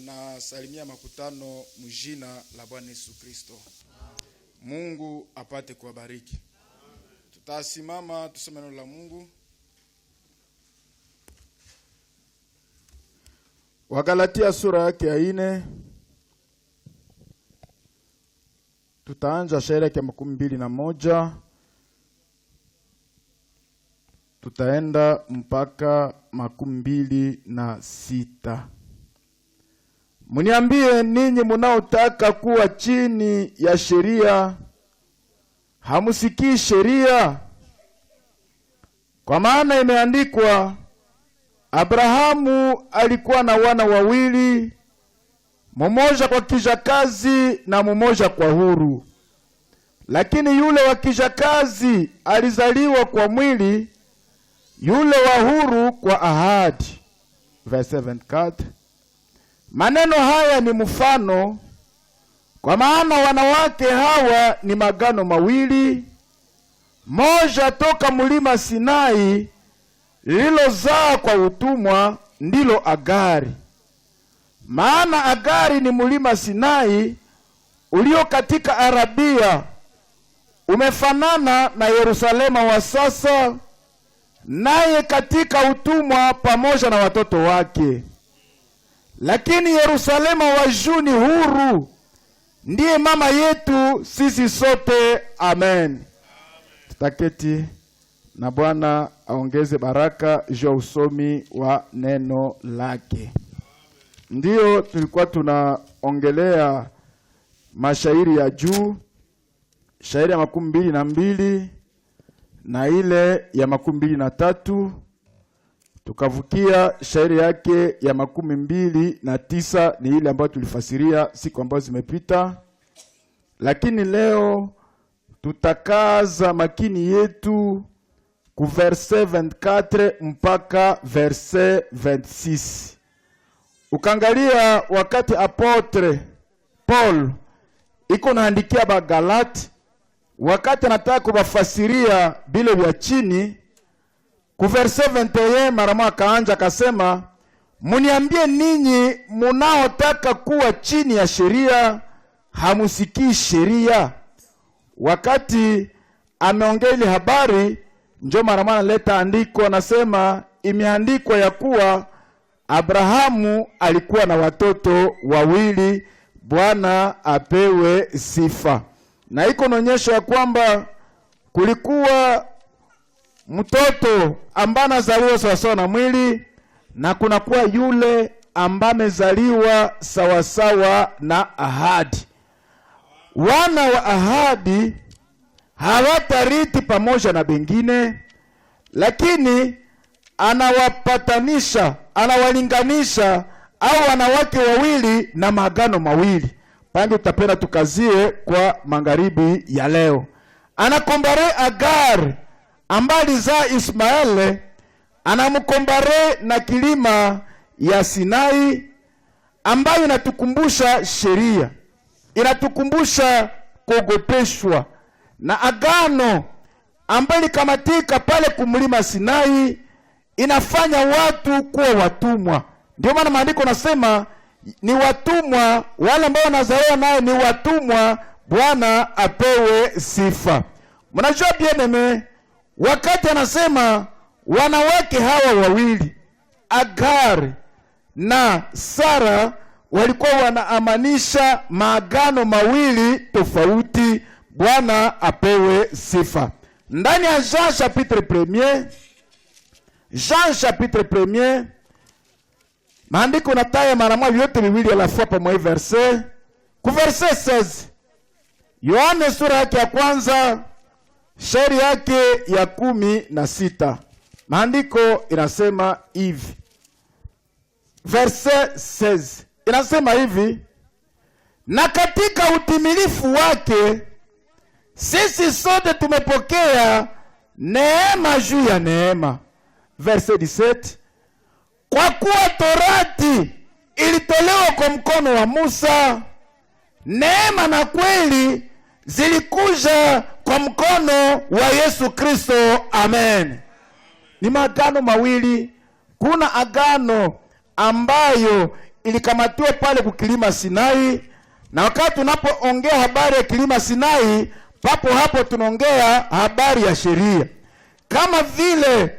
Tunasalimia makutano mjina la Bwana Yesu Kristo. Mungu apate kuwabariki. Tutasimama tuseme neno la Mungu. Wagalatia sura yake ya 4. Tutaanza shairi yake 21. Tutaenda mpaka 26. Mniambie ninyi mnaotaka kuwa chini ya sheria, hamusikii sheria? Kwa maana imeandikwa, Abrahamu alikuwa na wana wawili, mmoja kwa kijakazi na mmoja kwa huru. Lakini yule wa kijakazi alizaliwa kwa mwili, yule wa huru kwa ahadi. Verse 24. Maneno haya ni mfano, kwa maana wanawake hawa ni magano mawili, moja toka mlima Sinai, lililozaa kwa utumwa, ndilo Agari. Maana Agari ni mlima Sinai ulio katika Arabia, umefanana na Yerusalema wa sasa, naye katika utumwa pamoja na watoto wake. Lakini Yerusalema wa juu ni huru, ndiye mama yetu sisi sote. Amen. Tutaketi na Bwana aongeze baraka juu ya usomi wa neno lake. Ndiyo tulikuwa tunaongelea mashairi ya juu, shairi ya 22 na ile ya 23. Tukavukia shairi yake ya 29, ni ile ambayo tulifasiria siku ambazo zimepita. Lakini leo tutakaza makini yetu ku verse 24 mpaka verse 26. Ukangalia wakati apotre Paul iko naandikia ba Galati, wakati anataka kubafasiria bile vya chini, ku verse 21 mara moja kaanja akasema, mniambie ninyi mnaotaka kuwa chini ya sheria, hamusikii sheria? Wakati ameongea ile habari, ndio mara moja leta andiko, anasema imeandikwa ya kuwa Abrahamu alikuwa na watoto wawili. Bwana apewe sifa. Na iko naonyesha kwamba kulikuwa mtoto ambaye anazaliwa sawasawa na mwili, na kuna kuwa yule ambaye amezaliwa sawasawa na ahadi. Wana wa ahadi hawatariti pamoja na bengine, lakini anawapatanisha, anawalinganisha au wanawake wawili na maagano mawili. Pande tutapenda tukazie kwa magharibi ya leo. Anakombare Agar ambaye za Ismaele, anamkombare na kilima ya Sinai ambayo inatukumbusha sheria, inatukumbusha kogopeshwa, na agano ambayo likamatika pale kumlima Sinai inafanya watu kuwa watumwa. Ndio maana maandiko nasema ni watumwa, wale ambao wanazaliwa naye ni watumwa. Bwana apewe sifa. Mnajua bieneme, wakati anasema wanawake hawa wawili Agar na Sara walikuwa wanaamanisha maagano mawili tofauti. Bwana apewe sifa. Ndani ya Jean chapitre 1, Jean chapitre 1, maandiko nataya mara moja yote viwili à la fois pamoja verse ku verse 16. Yohane sura yake ya kwanza shairi yake ya 16. Maandiko inasema hivi. Verse 16 inasema hivi: na katika utimilifu wake sisi sote tumepokea neema juu ya neema. Verse 17, kwa kuwa torati ilitolewa kwa mkono wa Musa, neema na kweli zilikuja kwa mkono wa Yesu Kristo. Amen. Ni maagano mawili. Kuna agano ambayo ilikamatiwa pale kukilima Sinai, na wakati tunapoongea habari ya kilima Sinai, papo hapo tunaongea habari ya sheria. Kama vile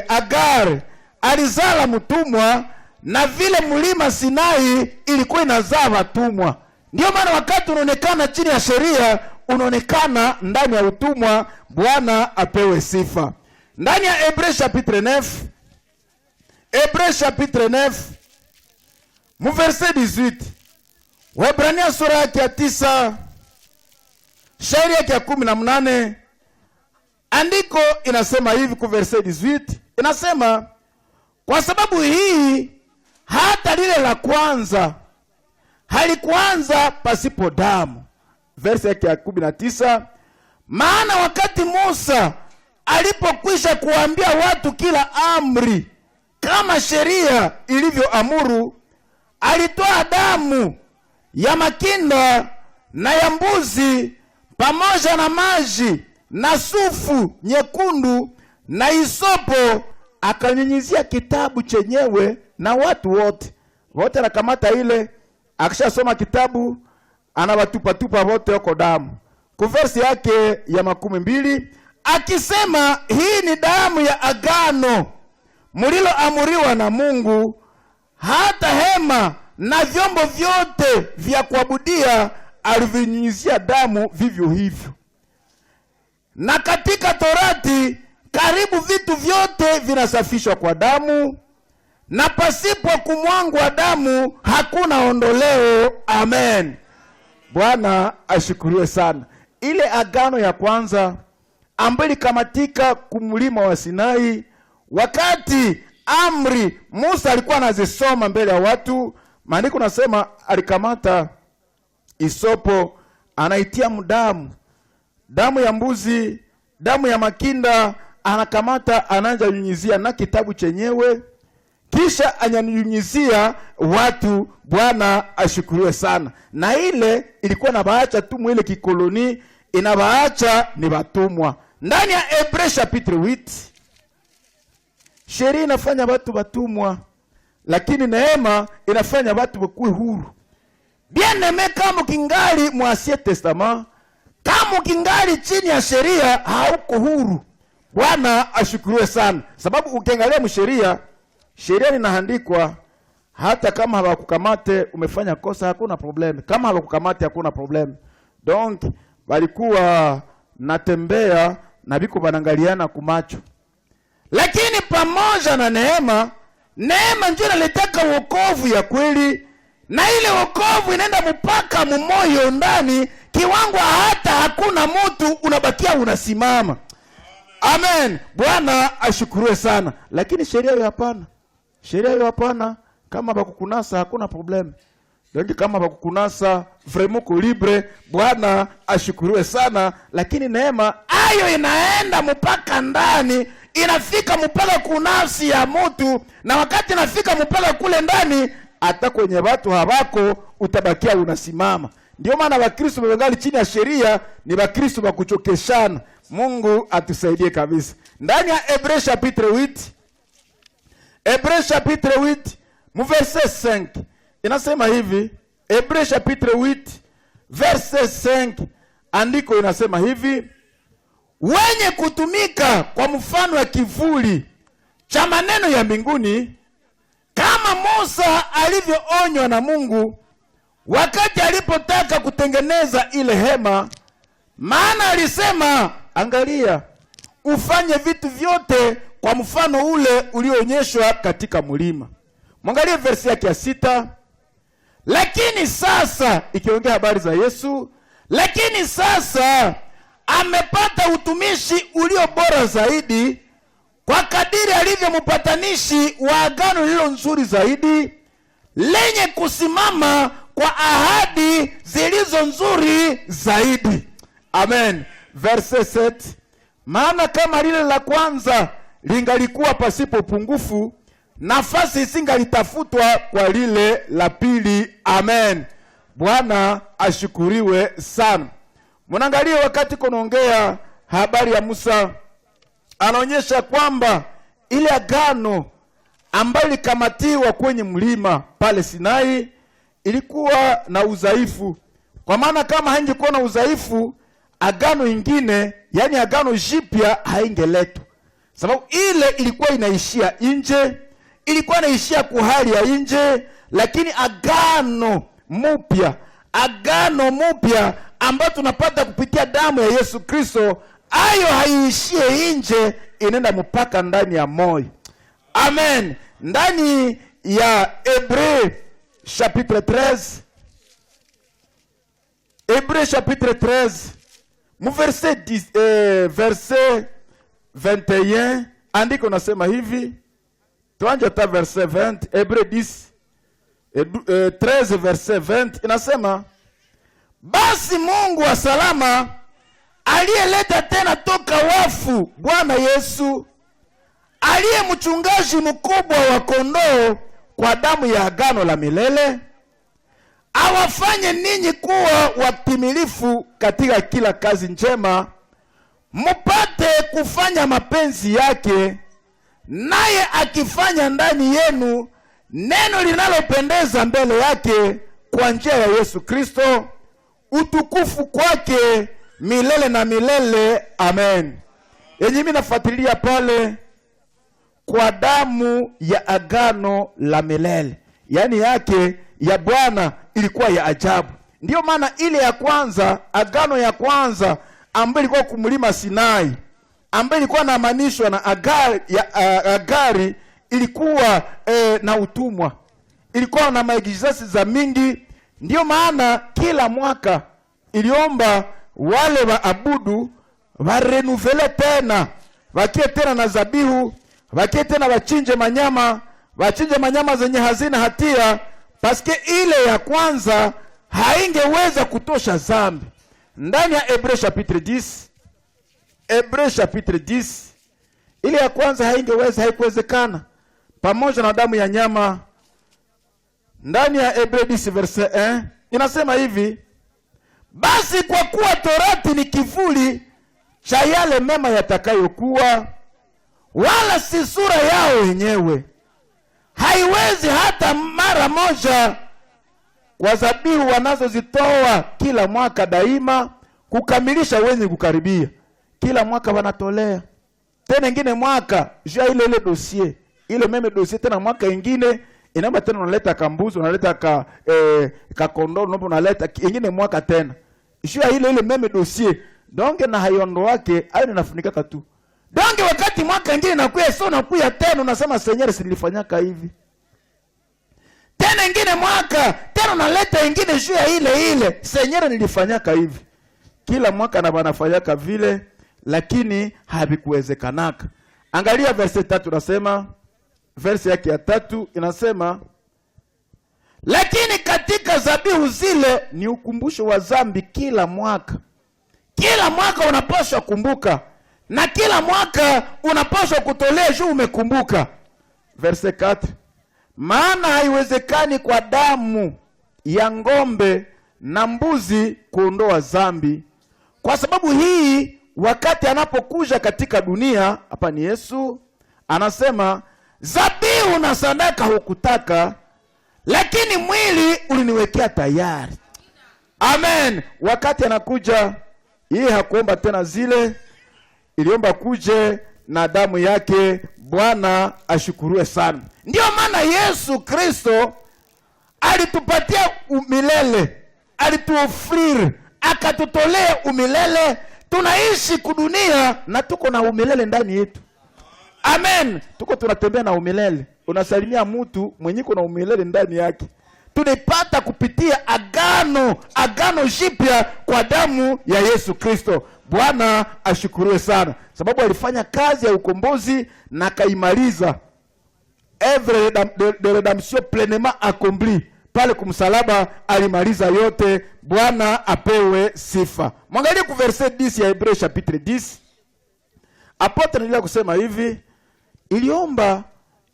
Agar alizala mtumwa, na vile mlima Sinai ilikuwa inazaa watumwa. Ndio maana wakati unaonekana chini ya sheria, unaonekana ndani ya utumwa. Bwana apewe sifa. Ndani ya Hebreu chapitre 9, Hebreu chapitre 9 mu verset 18, Waebrania sura yake ya 9 shairi yake ya 18, andiko inasema hivi ku verset 18, inasema kwa sababu hii hata lile la kwanza halikuanza pasipo damu. Verse yake ya 19, maana wakati Musa alipokwisha kuambia watu kila amri kama sheria ilivyoamuru, alitoa damu ya makinda na ya mbuzi pamoja na maji na sufu nyekundu na isopo, akanyunyizia kitabu chenyewe na watu wote anakamata ile, akishasoma kitabu anawatupa wote huko damu. Kuversi yake ya 12, akisema hii ni damu ya agano mliloamuriwa na Mungu, hata hema na vyombo vyote vya kuabudia alivinyunyizia damu vivyo hivyo. Na katika Torati karibu vitu vyote vinasafishwa kwa damu, na pasipo kumwangwa damu hakuna ondoleo. Amen. Bwana ashukuriwe sana. Ile agano ya kwanza ambayo ilikamatika kumlima wa Sinai, wakati amri Musa alikuwa anazisoma mbele ya watu, maandiko nasema alikamata isopo, anaitia damu ya mbuzi, damu ya makinda, anakamata ananja nyunyizia na kitabu chenyewe, kisha anyanyunyizia watu. Bwana ashukuriwe sana. Na ile ilikuwa na baacha tu mwile kikoloni, inabaacha ni batumwa. Ndani ya Hebreu chapitre 8, sheria inafanya watu batumwa, lakini neema inafanya watu wakuwe huru. Bien-aimé, kama kingali mu Ancien Testament, kama kingali chini ya sheria, hauko huru. Bwana ashukuriwe sana. Sababu ukiangalia msheria, sheria linaandikwa hata kama hawakukamate umefanya kosa hakuna problem. Kama hawakukamate hakuna problem. Donc walikuwa natembea na biko banangaliana kumacho. Lakini pamoja na neema ndio inaleta wokovu ya kweli, na ile wokovu inaenda mpaka mumoyo ndani, kiwango hata hakuna mtu unabakia unasimama. Amen. Bwana ashukuriwe sana. Lakini sheria hiyo hapana. Sheria hiyo hapana. Kama bakukunasa hakuna problem. Ndio kama bakukunasa vraiment ko libre. Bwana ashukuriwe sana. Lakini neema ayo inaenda mpaka ndani, inafika mpaka kunafsi ya mtu, na wakati inafika mpaka kule ndani, hata kwenye watu habako utabakia unasimama. Ndio maana Wakristo wangali chini ya sheria ni Wakristo wa kuchokeshana. Mungu atusaidie kabisa. Ndani ya Hebreu chapitre 8, Hebreu chapitre 8 mu verset 5 inasema hivi. Hebreu chapitre 8 verset 5, andiko inasema hivi: wenye kutumika kwa mfano wa kivuli cha maneno ya mbinguni, kama Musa alivyoonywa na Mungu wakati alipotaka kutengeneza ile hema. Maana alisema, angalia, ufanye vitu vyote kwa mfano ule ulioonyeshwa katika mlima. Mwangalie versi yake ya 6. Lakini sasa, ikiongea habari za Yesu, lakini sasa amepata utumishi ulio bora zaidi, kwa kadiri alivyo mpatanishi wa agano lilo nzuri zaidi, lenye kusimama kwa ahadi zilizo nzuri zaidi. Amen. Verse 7. Maana kama lile la kwanza lingalikuwa pasipo pungufu, nafasi isingalitafutwa kwa lile la pili. Amen. Bwana ashukuriwe sana. Mnaangalia wakati kunaongea habari ya Musa, anaonyesha kwamba ile agano ambayo ilikamatiwa kwenye mlima pale Sinai ilikuwa na udhaifu. Kwa maana kama haingekuwa na udhaifu, agano ingine, yani agano jipya haingeletwa. Sababu ile ilikuwa inaishia nje, ilikuwa inaishia kwa hali ya nje, lakini agano mpya ambayo tunapata kupitia damu ya Yesu Kristo, ayo haiishie nje, inaenda mpaka ndani ya moyo. Amen. Ndani ya Hebreu chapitre 13, Hebreu chapitre 13, verset 21, andiko nasema hivi. Tuanje ta verset 20, Hebreu 13 verset 20 inasema, basi Mungu wa salama aliyeleta tena toka wafu Bwana Yesu, aliye mchungaji mkubwa wa kondoo kwa damu ya agano la milele, awafanye ninyi kuwa watimilifu katika kila kazi njema, mupate kufanya mapenzi yake, naye akifanya ndani yenu neno linalopendeza mbele yake kwa njia ya Yesu Kristo, utukufu kwake milele na milele. Amen. Yenye mimi nafuatilia pale, kwa damu ya agano la milele, yani yake ya Bwana ilikuwa ya ajabu. Ndiyo maana ile ya kwanza, agano ya kwanza ambayo ilikuwa kumlima Sinai, ambayo ilikuwa inamanishwa na Agari, ilikuwa na utumwa, ilikuwa na maigizazi za mingi. Ndiyo maana kila mwaka iliomba wale waabudu warenuvele tena, wakie tena na zabihu, wakie tena wachinje manyama zenye hazina hatia, paske ile ya kwanza haingeweza kutosha zambi. Ndani ya Hebreu chapitre 10, ile ya kwanza haikuwezekana pamoja na damu ya nyama. Ndani ya Hebreu 10 verset 1 inasema hivi, basi kwa kuwa torati ni kivuli cha yale mema yatakayokuwa, wala si sura yao wenyewe, haiwezi hata mara moja kwa dhabihu wanazozitoa kila mwaka daima kukamilisha wenye kukaribia. Kila mwaka wanatolea tena ingine mwaka juu ile dossier, ile meme dossier, tena mwaka ingine inaomba tena unaleta kambuzi, unaleta ka kondoo, unaomba unaleta ingine mwaka tena juu ile meme dossier. Donge na hayondo wake ayo ninafunika tu. Donge wakati mwaka ingine nakuya sio nakuya tena unasema Seigneur silifanyaka hivi. Tena ingine mwaka tena unaleta ingine juu ya ile Seigneur nilifanyaka hivi. Kila mwaka na wanafanyaka vile, lakini havikuwezekanaka. Angalia verset 3 nasema, verse yake ya 3 inasema, lakini katika dhabihu zile ni ukumbusho wa zambi kila mwaka. Kila mwaka unapaswa kumbuka, na kila mwaka unapaswa kutolea juu umekumbuka. Verse 4, maana haiwezekani kwa damu ya ng'ombe na mbuzi kuondoa zambi. Kwa sababu hii wakati anapokuja katika dunia, hapa ni Yesu, anasema, zabihu na sadaka hukutaka, lakini mwili uliniwekea tayari. Amen. Wakati anakuja, yeye hakuomba tena zile, iliomba kuje na damu yake. Bwana ashukuriwe sana. Ndiyo maana Yesu Kristo alitupatia umilele, alituofrir, akatutolea umilele. Tunaishi kudunia na tuko na umilele ndani yetu. Amen. Tuko tunatembea na umilele. Unasalimia mtu mwenye kuna umilele ndani yake. Tunapata kupitia agano jipya kwa damu ya Yesu Kristo. Bwana ashukuriwe sana, sababu alifanya kazi ya ukombozi na kaimaliza. Œuvre de rédemption pleinement accomplie. Pale kumsalaba alimaliza yote. Bwana apewe sifa. Mwangalie ku verset 10 ya Hebreu chapitre 10. Apotre nilia kusema hivi, iliomba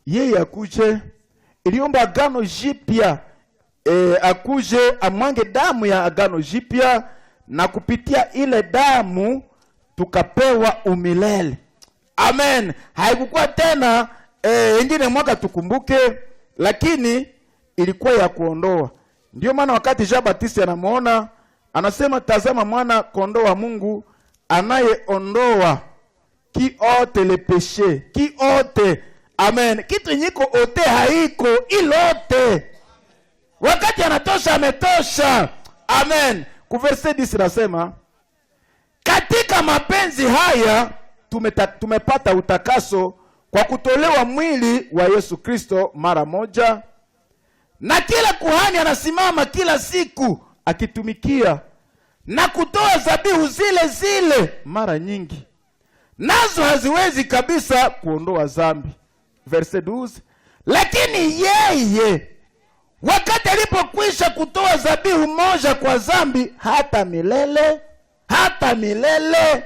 yeye akuje, iliomba agano jipya, akuje amwange damu ya agano jipya, na kupitia ile damu tukapewa umilele. Amen. Haikukuwa tena Ingine mwaka tukumbuke, lakini ilikuwa ya kuondoa. Ndio maana wakati Jean Baptiste anamuona, anasema tazama mwana kondoo wa Mungu anayeondoa ki ote le péché, ki ote. Amen. Kitu nyiko ote haiko, ilote. Wakati anatosha ametosha. Amen. Ku verset 10 nasema, katika mapenzi haya tumepata utakaso kwa kutolewa mwili wa Yesu Kristo mara moja, na kila kuhani anasimama kila siku akitumikia na kutoa dhabihu zile zile mara nyingi, nazo haziwezi kabisa kuondoa dhambi. Verset 12, lakini yeye wakati alipokwisha kutoa dhabihu moja kwa dhambi hata milele,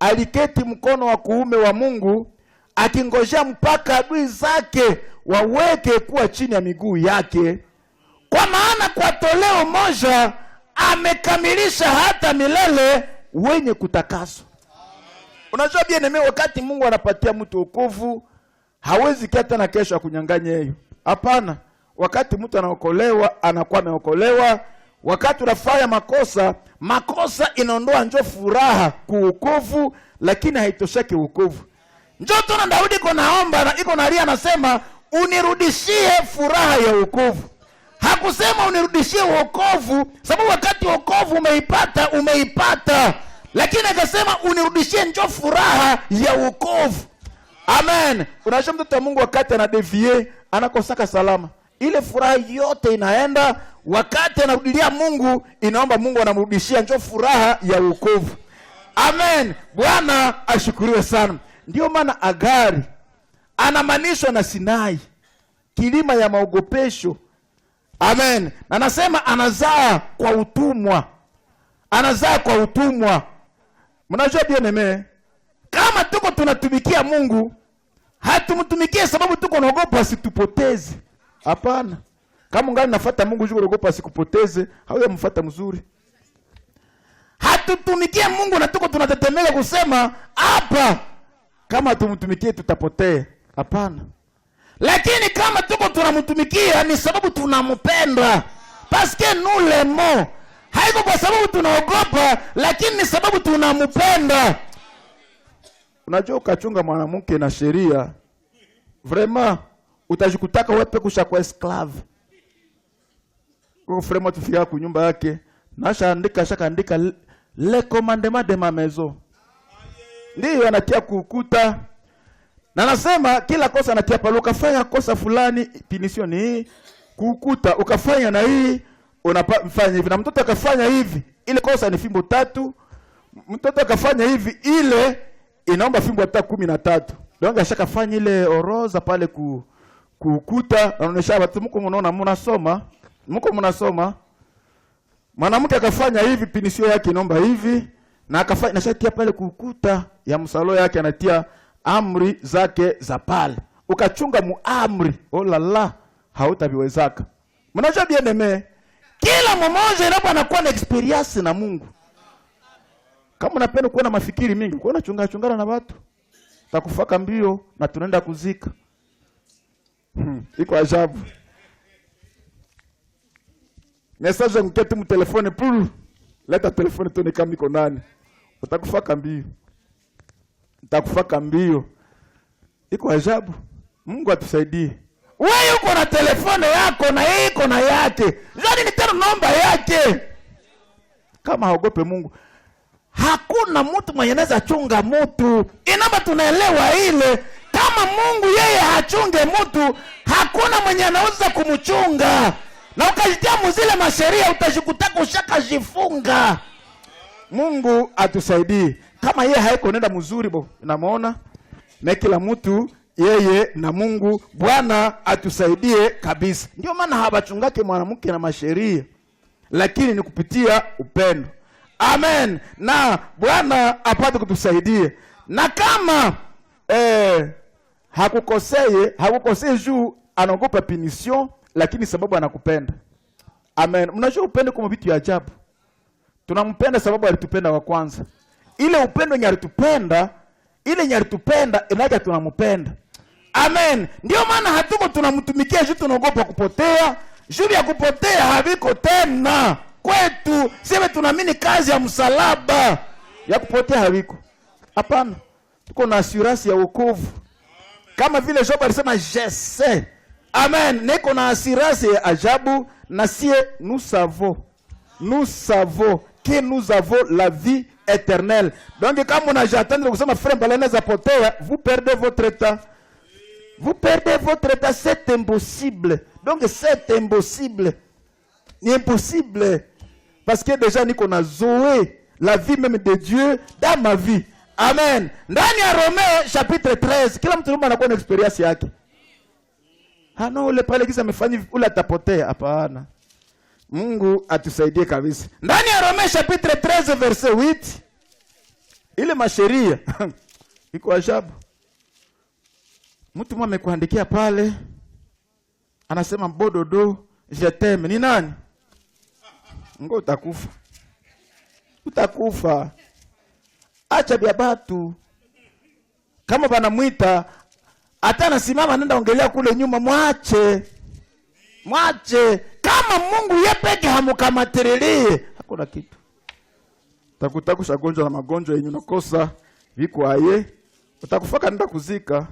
aliketi mkono wa kuume wa Mungu akingojea mpaka adui zake waweke kuwa chini ya miguu yake. Kwa maana kwa toleo moja amekamilisha hata milele wenye kutakaswa. Unajua bien, wakati Mungu anapatia mtu wokovu, hawezi kata na kesho akunyang'anye hiyo. Hapana. Wakati mtu anaokolewa, anakuwa ameokolewa. Wakati unafanya makosa inaondoa njoo furaha kuokovu, lakini haitosheki wokovu. Njoo tuna Daudi iko naomba na iko nalia, anasema unirudishie furaha ya wokovu. Hakusema unirudishie wokovu, sababu wakati wokovu umeipata. Lakini akasema unirudishie njoo furaha ya wokovu. Amen. Unajua mtoto wa Mungu wakati anadevie, anakosaka salama, ile furaha yote inaenda. Wakati anarudilia Mungu, inaomba Mungu anamrudishia njoo furaha ya wokovu. Amen. Bwana ashukuriwe sana. Ndio maana Agari anamanishwa na Sinai, kilima ya maogopesho. Amen. Na nasema anazaa kwa utumwa. Mnajua bien, kama tuko tunatumikia Mungu, hatumtumikie sababu tuko naogopa asitupoteze. Hapana. Kama ungali nafuata Mungu juu unaogopa asikupoteze, hauyamfuata mzuri. Hatutumikie Mungu na tuko tunatetemeka kusema hapa kama tumtumikie tutapotea. Hapana. Lakini kama tuko tunamtumikia ni sababu tunampenda. Parce que nous l'aimons. Haiko kwa sababu tunaogopa, lakini ni sababu tunampenda. Unajua ukachunga mwanamke na sheria, vraiment utajikutaka wewe kusha kwa esclave. Kwa frema tufika kwa nyumba yake, shakaandika le commandement de ma maison. Ndio anatia kukuta. Na nasema kila kosa anatia pale, ukafanya kosa fulani punition ni hii, kukuta ukafanya na hii unafanya hivi, na mtoto akafanya hivi, ile kosa ni fimbo 3. Mtoto akafanya hivi, ile inaomba fimbo hata 13. Ndio ashakafanya ile oroza pale kukuta, anaonesha watu mko mnasoma. Mwanamke akafanya hivi, pinisio yake inaomba hivi, na akafanya nashatia pale kukuta ya msalo yake, anatia amri zake za pale. Ukachunga muamri, oh la la, hautaviwezaka. Mnajua bien, kila mmoja inapo anakuwa na experience na Mungu. Kama unapenda kuwa na mafikiri mingi, kuona chungana na watu, takufaka mbio na tunaenda kuzika. Iko ajabu. Message nguketi mu telefone pulu. Leta telefone tu kama iko nani. Utakufaka mbio. Iko ajabu. Mungu atusaidie. Wewe uko na telefone yako na yeye iko na yake. Yaani ni tena namba yake. Kama haogope Mungu, hakuna mtu mwenye anaweza chunga mtu. Inamba tunaelewa ile. Kama Mungu yeye hachunge mtu, hakuna mwenye anaweza kumchunga. Na ukajitia muzile masheria utajikutaka ushakajifunga. Mungu atusaidie. Kama yeye haiko nenda mzuri namuona. Na kila mtu yeye na Mungu, Bwana atusaidie kabisa. Ndio maana habachungake mwanamke na masheria, lakini ni kupitia upendo. Amen. Na Bwana apate kutusaidia. Na kama hakukosei juu anaogopa punition, lakini sababu anakupenda. Amen. Mnajua upendo kama vitu ya ajabu. Tunampenda sababu alitupenda wa kwanza. Ile upendo yenye alitupenda, inaga tunampenda. Amen. Ndio maana hatuko tunamtumikia juu tunaogopa kupotea. Juu ya kupotea haviko tena kwetu. Sema tunaamini kazi ya msalaba. Ya kupotea haviko. Hapana. Tuko na assurance ya wokovu. Kama vile Job alisema je sais. Amen. Niko na assurance ya ajabu na sie nous savons que nous avons la vie éternelle. Donc quand on a j'attendre kusema frère balaneza potea, vous perdez votre temps. Vous perdez votre temps, c'est impossible. Donc c'est impossible. C'est impossible. Parce que déjà niko na zoé la vie même de Dieu dans ma vie. Amen. Ndani ya Romains chapitre 13, kila mtu anakuwa na experience yake. No, ule pale kisa amefanya ule atapotea. Hapana. Mungu atusaidie kabisa. Ndani ya Romains chapitre 13 verset 8, ile masheria iko ajabu. Mtu mmoja amekuandikia pale anasema bododo je t'aime. Ni nani? Ngo utakufa. Utakufa. Acha bia batu. Kama banamuita hata nasimama nenda ongelea kule nyuma, mwache. Mwache. Kama Mungu yepeke hamukamaterilie, hakuna kitu. Utakuta gonjwa na magonjwa yenye unakosa viko aye. Utakufaka nenda kuzika.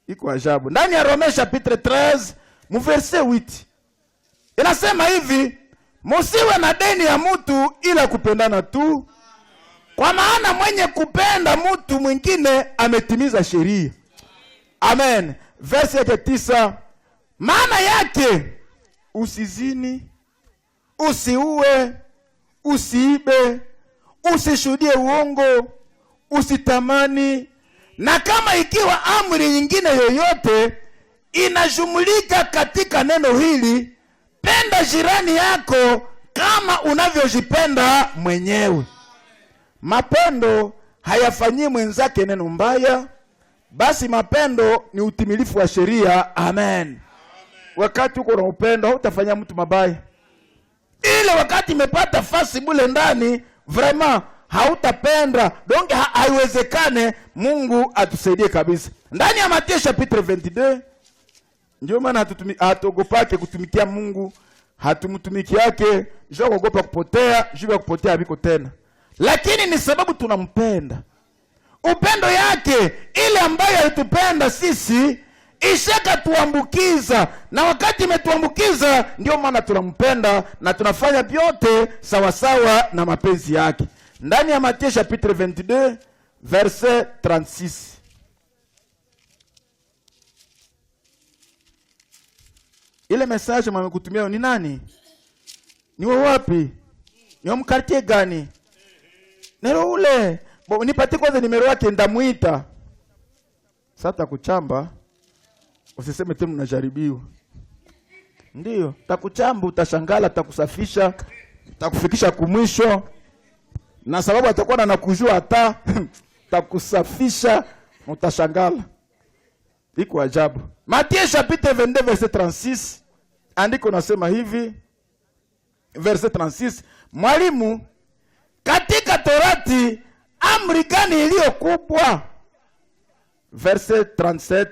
Iko ajabu. Ndani ya Romains chapitre 13, verset 8. Inasema hivi, musiwe na deni ya mtu ila kupendana tu. Kwa maana mwenye kupenda mtu mwingine ametimiza sheria. Amen. Verset 9. Maana yake usizini, usiue, usiibe, usishuhudie uongo, usitamani. Na kama ikiwa amri nyingine yoyote inajumulika katika neno hili, penda jirani yako kama unavyojipenda mwenyewe. Mapendo hayafanyii mwenzake neno mbaya, basi mapendo ni utimilifu wa sheria. Amen. Wakati uko na upendo hutafanyia mtu mabaya. Ile wakati imepata fasi bule ndani, vraiment hautapenda. Donc haiwezekane. Mungu atusaidie kabisa. Ndani ya Mathayo chapitre 22, ndio maana hatogopake kutumikia Mungu. Hatumtumiki yake juu kuogopa kupotea, juu ya kupotea habiko tena. Lakini ni sababu tunampenda. Upendo yake ile ambayo alitupenda sisi ishaka tuambukiza, na wakati imetuambukiza ndio maana tunampenda na tunafanya vyote sawa sawa na mapenzi yake. Ndani ya Mathayo chapitre 22 verset 36. Ile message mmekutumia ni nani? Ni wapi? Ni wa mkartie gani? Nero ule. Nipatie kwanza nimero yake ndamuita. Sasa kuchamba usiseme tena unajaribiwa. Ndio, takuchamba utashangala, takusafisha, takufikisha kumwisho. Na sababu atakuwa anakujua hata takusafisha, utashangala. Iko ajabu. Mathayo chapitre 22 verset 36. Andiko nasema hivi. Verset 36. Mwalimu, katika Torati amri gani iliyo kubwa? Verset 37.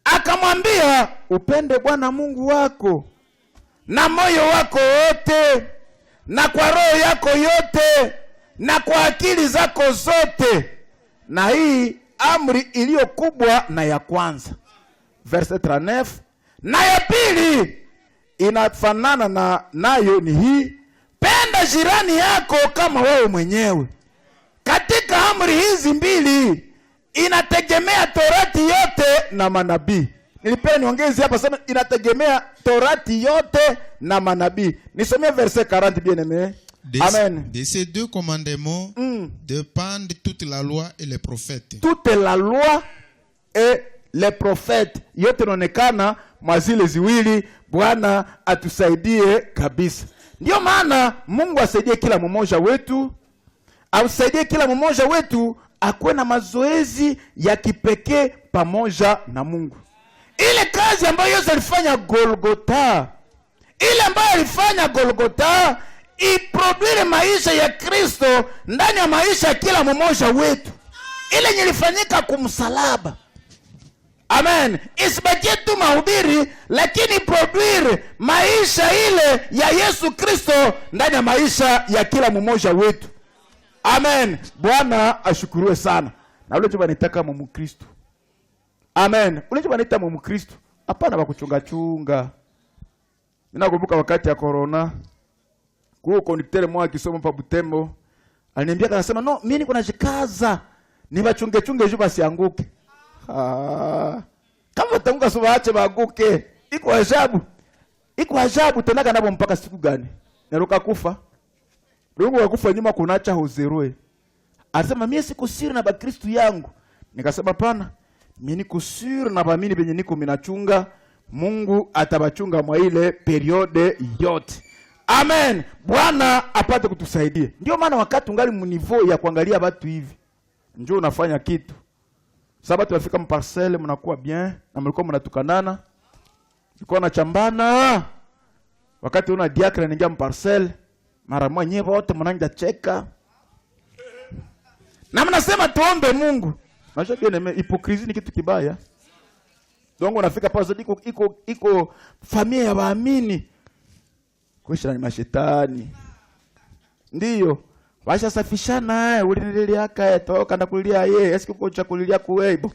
Akamwambia, upende Bwana Mungu wako na moyo wako wote, na kwa roho yako yote, na kwa akili zako zote. Na hii amri iliyo kubwa na ya kwanza. Verset 39. Na ya pili inafanana nayo ni hii, penda jirani yako kama wewe mwenyewe. Katika amri hizi mbili inategemea Torati yote na manabii. Nilipenda niongeze hapa sema inategemea Torati yote na manabii. Nisomee verset 40 bien aimé. Amen. De ces deux commandements dépendent toute la loi et les prophètes. Toute la loi et les prophètes. Yote inaonekana mazile ziwili. Bwana atusaidie kabisa. Ndio maana Mungu asaidie kila mmoja wetu. Ausaidie kila mmoja wetu akuwe na mazoezi ya kipekee pamoja na Mungu. Ile kazi ambayo Yesu alifanya Golgotha, ile ambayo alifanya Golgotha iproduire maisha ya Kristo ndani ya maisha ya kila mmoja wetu. Ile ilifanyika kumsalaba. Amen. Amen. Isibakie tu mahubiri, lakini produire maisha ile ya Yesu Kristo ndani ya maisha ya kila mmoja wetu. Amen. Bwana ashukuriwe sana. Na ule chumba nitaka mu Kristo. Amen. Ule chumba nitaka mu Kristo. Hapana bakuchunga chunga. Ninakumbuka wakati ya corona, kuo konduktere mwa kisomo pa Butembo, aliniambia akasema, "No, mimi niko najikaza. Nibachunge chunge juu basianguke." Kama tanguka sio waache baanguke. Iko ajabu. Iko ajabu tenaka nabo mpaka siku gani? Naruka kufa. Mungu wakufa nyuma kunacha hozeroe. Anasema mimi siko siri na bakristo yangu. Nikasema pana, mimi niko siri na baamini benye niko minachunga, Mungu atabachunga mwa ile periode yote. Amen. Bwana apate kutusaidia. Ndio maana wakati ungali mnivo ya kuangalia watu hivi, njoo unafanya kitu. Sababu tunafika mparcelle mnakuwa bien na mlikuwa mnatukanana. Mlikuwa mnachambana. Wakati una diakre anaingia mparcelle, mara moja wote mnaanza cheka. Na mnasema tuombe Mungu. Unajua bien hypocrisie ni kitu kibaya. Dongo unafika pale iko familia ya waamini. Kuisha ni mashetani. Ndiyo. Washa safishana ulinililia kaya toka na kulilia yeye eski kucha kulilia kuwebo.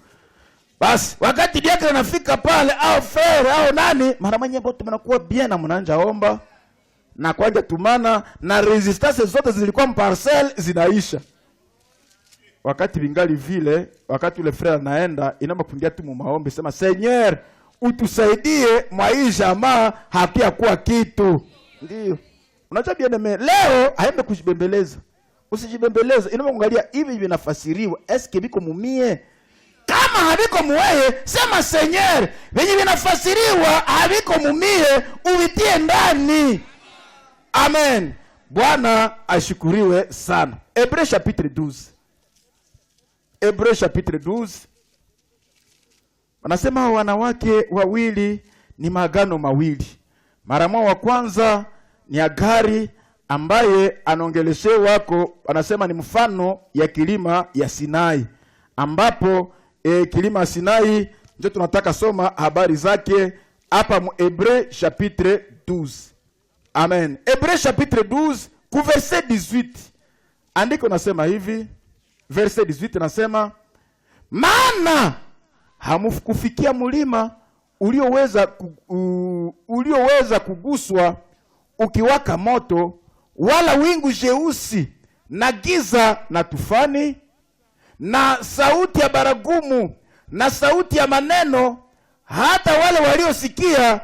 Basi wakati diakre anafika pale au frere au nani, mara moja wote mnakuwa bien na mnaanza omba na kwanja tumana na resistance zote zilikuwa mparcelle zinaisha. Wakati vingali vile, wakati ule frere anaenda, inaomba kuingia tu maombi, sema Seigneur, utusaidie maisha jamaa hapia kuwa kitu. Ndio. Unajua bien leo haembe kujibembeleza. Usijibembeleze, inaomba kuangalia hivi vinafasiriwa, eske biko mumie? Kama habiko muweye, sema Seigneur, venye vinafasiriwa habiko mumie, uvitie ndani. Amen. Bwana ashukuriwe sana. Hébreux chapitre 12. Hébreux chapitre 12. Wanasema wanawake wawili ni maagano mawili. Mara moja wa kwanza ni Agari ambaye anaongeleshe wako, anasema ni mfano ya kilima ya Sinai. Ambapo kilima ya Sinai ndio tunataka soma habari zake hapa mu Hébreux chapitre 12. Amen. Hébreux chapitre 12 ku verset 18. Andiko nasema hivi, verset 18 nasema, maana hamkufikia mlima ulioweza kuguswa ukiwaka moto, wala wingu jeusi na giza na tufani na sauti ya baragumu na sauti ya maneno, hata wale waliosikia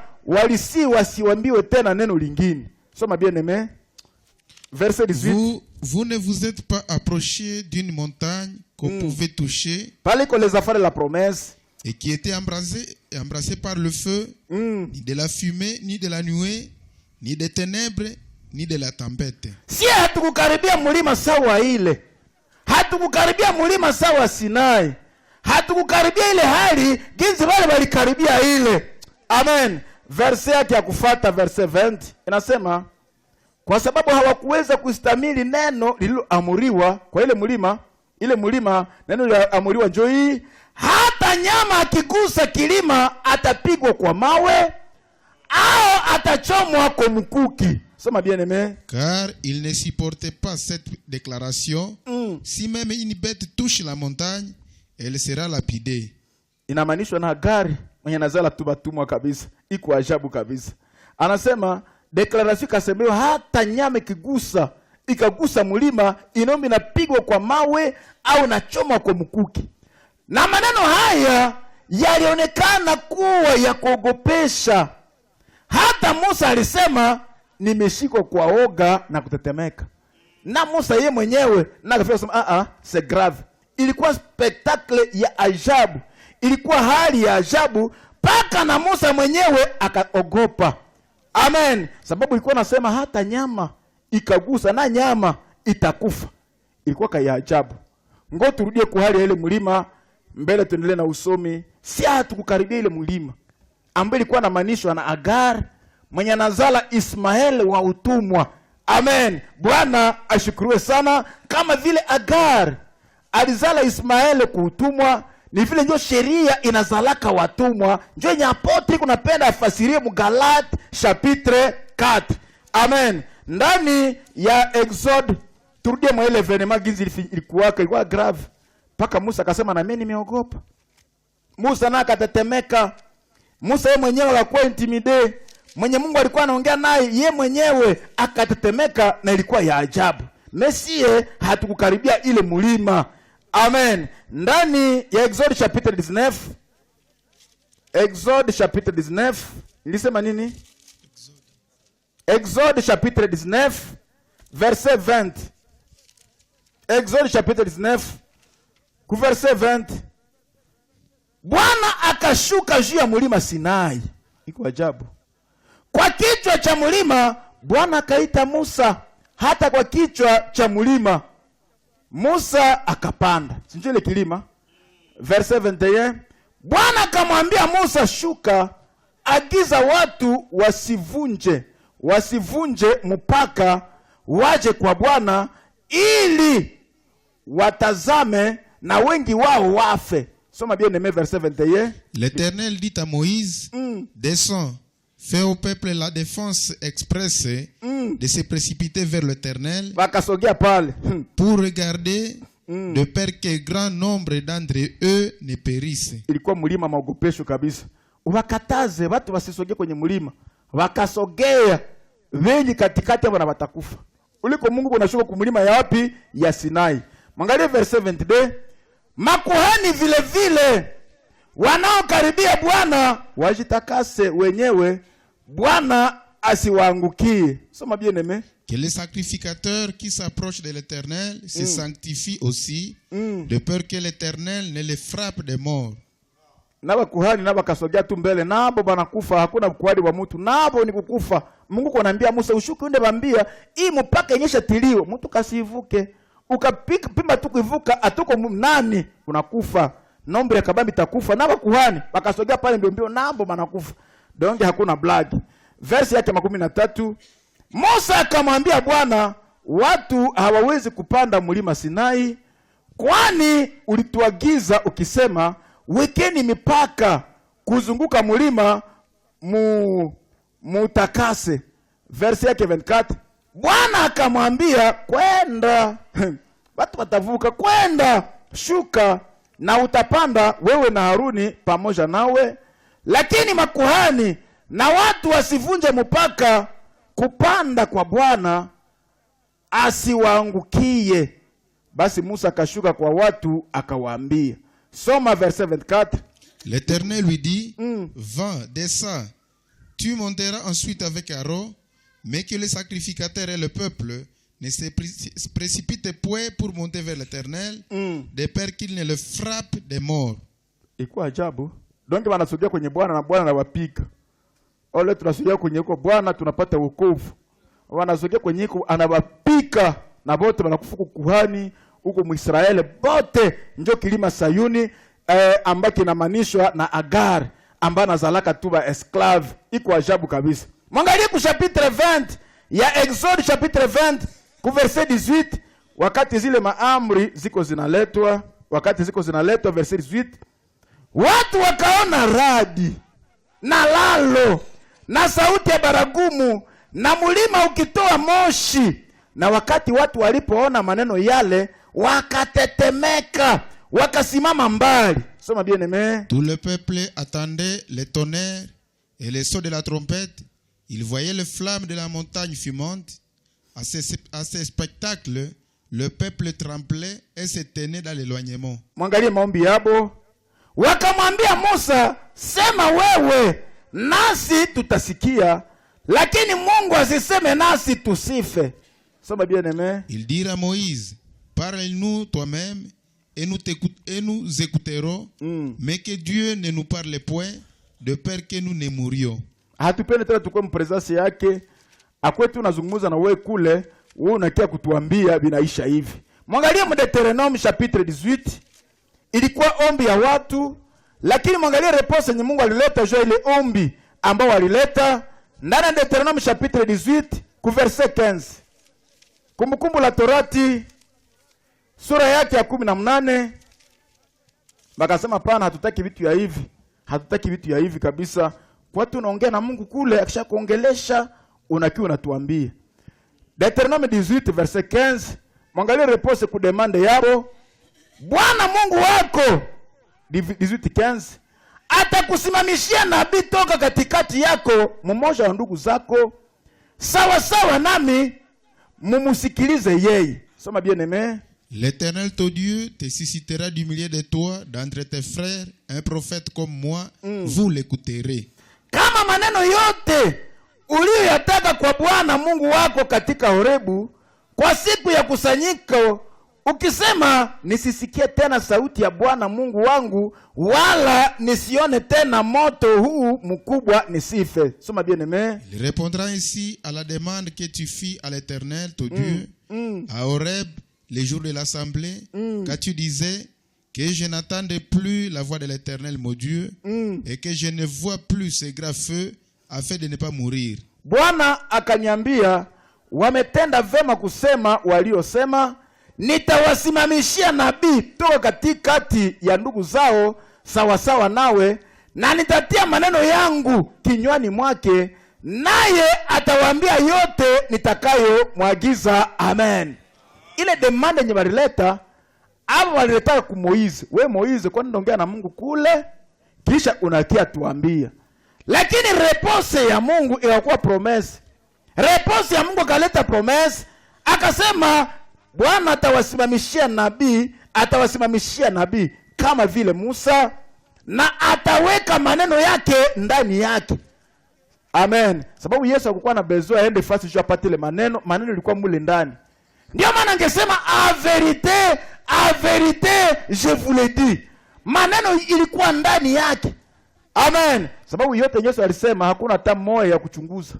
wasiwambiwe tena neno lingine. Soma bien aimé. Verset 18. Vous ne vous êtes pas approché d'une montagne qu'on pouvait toucher, pale que les affaires de la promesse, et qui était embrassée par le feu, ni de la fumée, ni de la nuée, ni des ténèbres, ni de la tempête. Si hatukukaribia mlima sawa ile, hatukukaribia mlima sawa Sinai, hatukukaribia ile hali jinsi wale walikaribia ile. Amen. Verset yake ya kufuata, verset 20 inasema, kwa sababu hawakuweza kustamili neno lililoamuriwa kwa ile mlima neno lililoamuriwa njoo hii, hata nyama akigusa kilima atapigwa kwa mawe au atachomwa kwa mkuki. Soma bien aimé. Car il ne supportait pas cette déclaration. Si même une bête touche la montagne, elle sera lapidée. Inamanishwa na Agari mwenye nazala tubatumwa kabisa. Iko ajabu kabisa. Anasema declaration kasemewa hata nyama ikagusa mlima, inaomba inapigwa kwa mawe au nachoma kwa mkuki. Na maneno haya yalionekana kuwa ya kuogopesha. Hata Musa alisema nimeshikwa kwa oga na kutetemeka. Na Musa yeye mwenyewe na akafika kusema c'est grave. Ilikuwa spectacle ya ajabu. Ilikuwa hali ya ajabu paka na Musa mwenyewe akaogopa. Amen. Sababu ilikuwa nasema hata nyama ikagusa na nyama itakufa. Ilikuwa kaya ajabu. Ngo turudie kwa hali ile mlima mbele, tuendelee na usomi. Si hatukukaribia ile mlima ambaye ilikuwa na manishwa na Agar mwenye nazala Ismael wa utumwa. Amen. Bwana ashukuriwe sana. Kama vile Agar alizala Ismael kwa utumwa, Ni vile ndio sheria inazalaka watumwa. Ndio yenye apotri kunapenda afasirie Mugalate chapitre 4. Amen. Ndani ya Exode, turudie mwa ile evenement gizi ilikuwa grave. Paka Musa akasema na mimi nimeogopa. Musa na akatetemeka. Musa yeye mwenyewe alikuwa intimide. Mwenye Mungu alikuwa anaongea naye, yeye mwenyewe akatetemeka, na ilikuwa ya ajabu. Mesie hatukukaribia ile mulima. Amen. Ndani ya Exode chapitre 19. Exode chapitre 19. Nilisema nini? Exode chapitre 19 verset 20. Exode chapitre 19 ku verset 20. Bwana akashuka juu ya mulima Sinai. Iko ajabu. Kwa kichwa cha mulima Bwana akaita Musa, hata kwa kichwa cha mulima Musa akapanda. Sinjo ile kilima. Verset 21. Bwana akamwambia Musa, shuka, agiza watu wasivunje mpaka waje kwa Bwana, ili watazame na wengi wao wafe. Soma bien aimé verset 21. L'Éternel dit à Moïse, descends, fais au peuple la défense expresse de se précipiter vers l'Éternel pour regarder de peur que grand nombre d'entre eux ne périssent. Ilikuwa mulima maogopesho kabisa. Wakataze watu wasisogee kwenye mulima. Wakasogea, wengi katikati wana watakufa. Uliko Mungu kunashuka kumulima ya wapi? Ya Sinai. Mwangalie verset 22. Makuhani vile vile wanaokaribia Bwana wajitakase wenyewe, Bwana asiwaangukie. Soma bien aimé. Que les sacrificateurs qui s'approchent de l'Éternel se sanctifient aussi, de peur que l'Éternel ne les frappe de mort. Naba kuhani naba kasogea tu mbele, nabo banakufa, hakuna kuhani wa mtu, nabo ni kukufa. Mungu kunaambia Musa, ushuke unde bambia, hii mpaka inyesha tilio, mtu kasivuke. Ukapika pima tu kuivuka, atuko nani unakufa. Nombre kabambi takufa. Naba kuhani bakasogea pale mbio, nabo banakufa. Donge hakuna blood. Verse yake 13. Musa akamwambia Bwana, watu hawawezi kupanda mlima Sinai, kwani ulituagiza ukisema, wekeni mipaka kuzunguka mlima mutakase. Verse yake 24. Bwana akamwambia, kwenda. Watu watavuka, kwenda, shuka na utapanda wewe na Haruni pamoja nawe, lakini makuhani na watu wasivunje mpaka kupanda kwa Bwana asiwaangukie. Basi Musa akashuka kwa watu akawaambia. Soma verset 24. L'Éternel lui dit, va, descends, tu monteras ensuite avec Aaron, mais que les sacrificateurs et le peuple ne se précipitent point pour monter vers l'Éternel, de peur qu'il ne le frappe de mort. Iko ajabu. Donc wanasogea kwenye Bwana na Bwana anawapiga. Ole tunasogea kwenye huko Bwana tunapata wokovu. Wanasogea kwenye huko anawapika na bote wanakufa kuhani huko Muisraeli bote ndio kilima Sayuni ambaki inamanishwa na Agar ambaye anazalaka tu ba esclave. Iko ajabu kabisa. Mwangalie ku chapitre 20 ya Exode chapitre 20 ku verset 18, wakati zile maamri ziko zinaletwa, verset 18, watu wakaona radi na lalo na sauti ya baragumu na mulima ukitoa moshi, na wakati watu walipoona maneno yale wakatetemeka, wakasimama mbali. Soma bien aimé. Tout le peuple attendait les tonnerres et les sauts de la trompette. Il voyait les flammes de la montagne fumante. À ce spectacle, le peuple tremblait et se tenait dans l'éloignement. Mwangalie maombi yabo. Wakamwambia Musa, sema wewe nasi tutasikia, lakini Mungu asiseme nasi tusife. Soma bien aimé. Il dit à Moïse, parle-nous toi-même et nous écouterons, mais que Dieu ne nous parle point, de peur que nous ne mourions. Hatupende tena tukue mpresence yake, akwetu unazungumza na wewe kule, wewe unakia kutuambia binaisha hivi. Mwangalie Deuteronome chapitre 18. Ilikuwa ombi ya watu, lakini mwangalie réponse yenye Mungu alileta juu ile ombi ambao walileta ndani ya Deuteronome chapitre 18 ku verset 15. Kumbukumbu la Torati sura yake ya 18 Bakasema pana, hatutaki vitu ya hivi. Hatutaki vitu ya hivi kabisa. Kwa tu unaongea na Mungu kule, akisha kuongelesha unakiwa unatuambia. Deuteronome 18 verset 15. Mwangalie repose ku demande yao. Bwana Mungu wako 18:15 atakusimamishia nabii toka katikati yako, mmoja wa ndugu zako, sawa sawa nami, mumusikilize yeye. Soma bien aimé. L'Éternel ton Dieu te suscitera du milieu de toi, d'entre tes frères, un prophète comme moi, vous l'écouterez. Kama maneno yote uliyoyataka kwa Bwana Mungu wako katika Horebu kwa siku ya kusanyiko, ukisema nisisikie tena sauti ya Bwana Mungu wangu, wala nisione tena moto huu mkubwa nisife. Soma bien aimé. Il répondra ainsi à la demande que tu fis à l'Éternel ton Dieu à Horeb les jours de l'assemblée, quand tu disais que je n'entendais plus la voix de l'Éternel mon Dieu et que je ne vois plus ce grand feu afin de ne pas mourir. Bwana akaniambia, wametenda vema kusema waliosema, nitawasimamishia nabii toka katikati ya ndugu zao sawa sawa nawe, na nitatia maneno yangu kinywani mwake, naye atawaambia yote nitakayo mwagiza. Amen. Ile demande yenye walileta, abo walileta ku Moize. We Moize, kwa nini ongea na Mungu kule kisha unakia tuambia? Lakini repose ya Mungu ilikuwa promise. Repose ya Mungu kaleta promise, akasema Bwana atawasimamishia nabii kama vile Musa, na ataweka maneno yake ndani yake. Amen. Sababu Yesu hakukuwa na besoin aende fasi juu apate ile maneno ilikuwa mule ndani. Ndio maana angesema a vérité je vous le dis. Maneno ilikuwa ndani yake. Amen. Sababu yote Yesu alisema hakuna hata moja ya kuchunguza.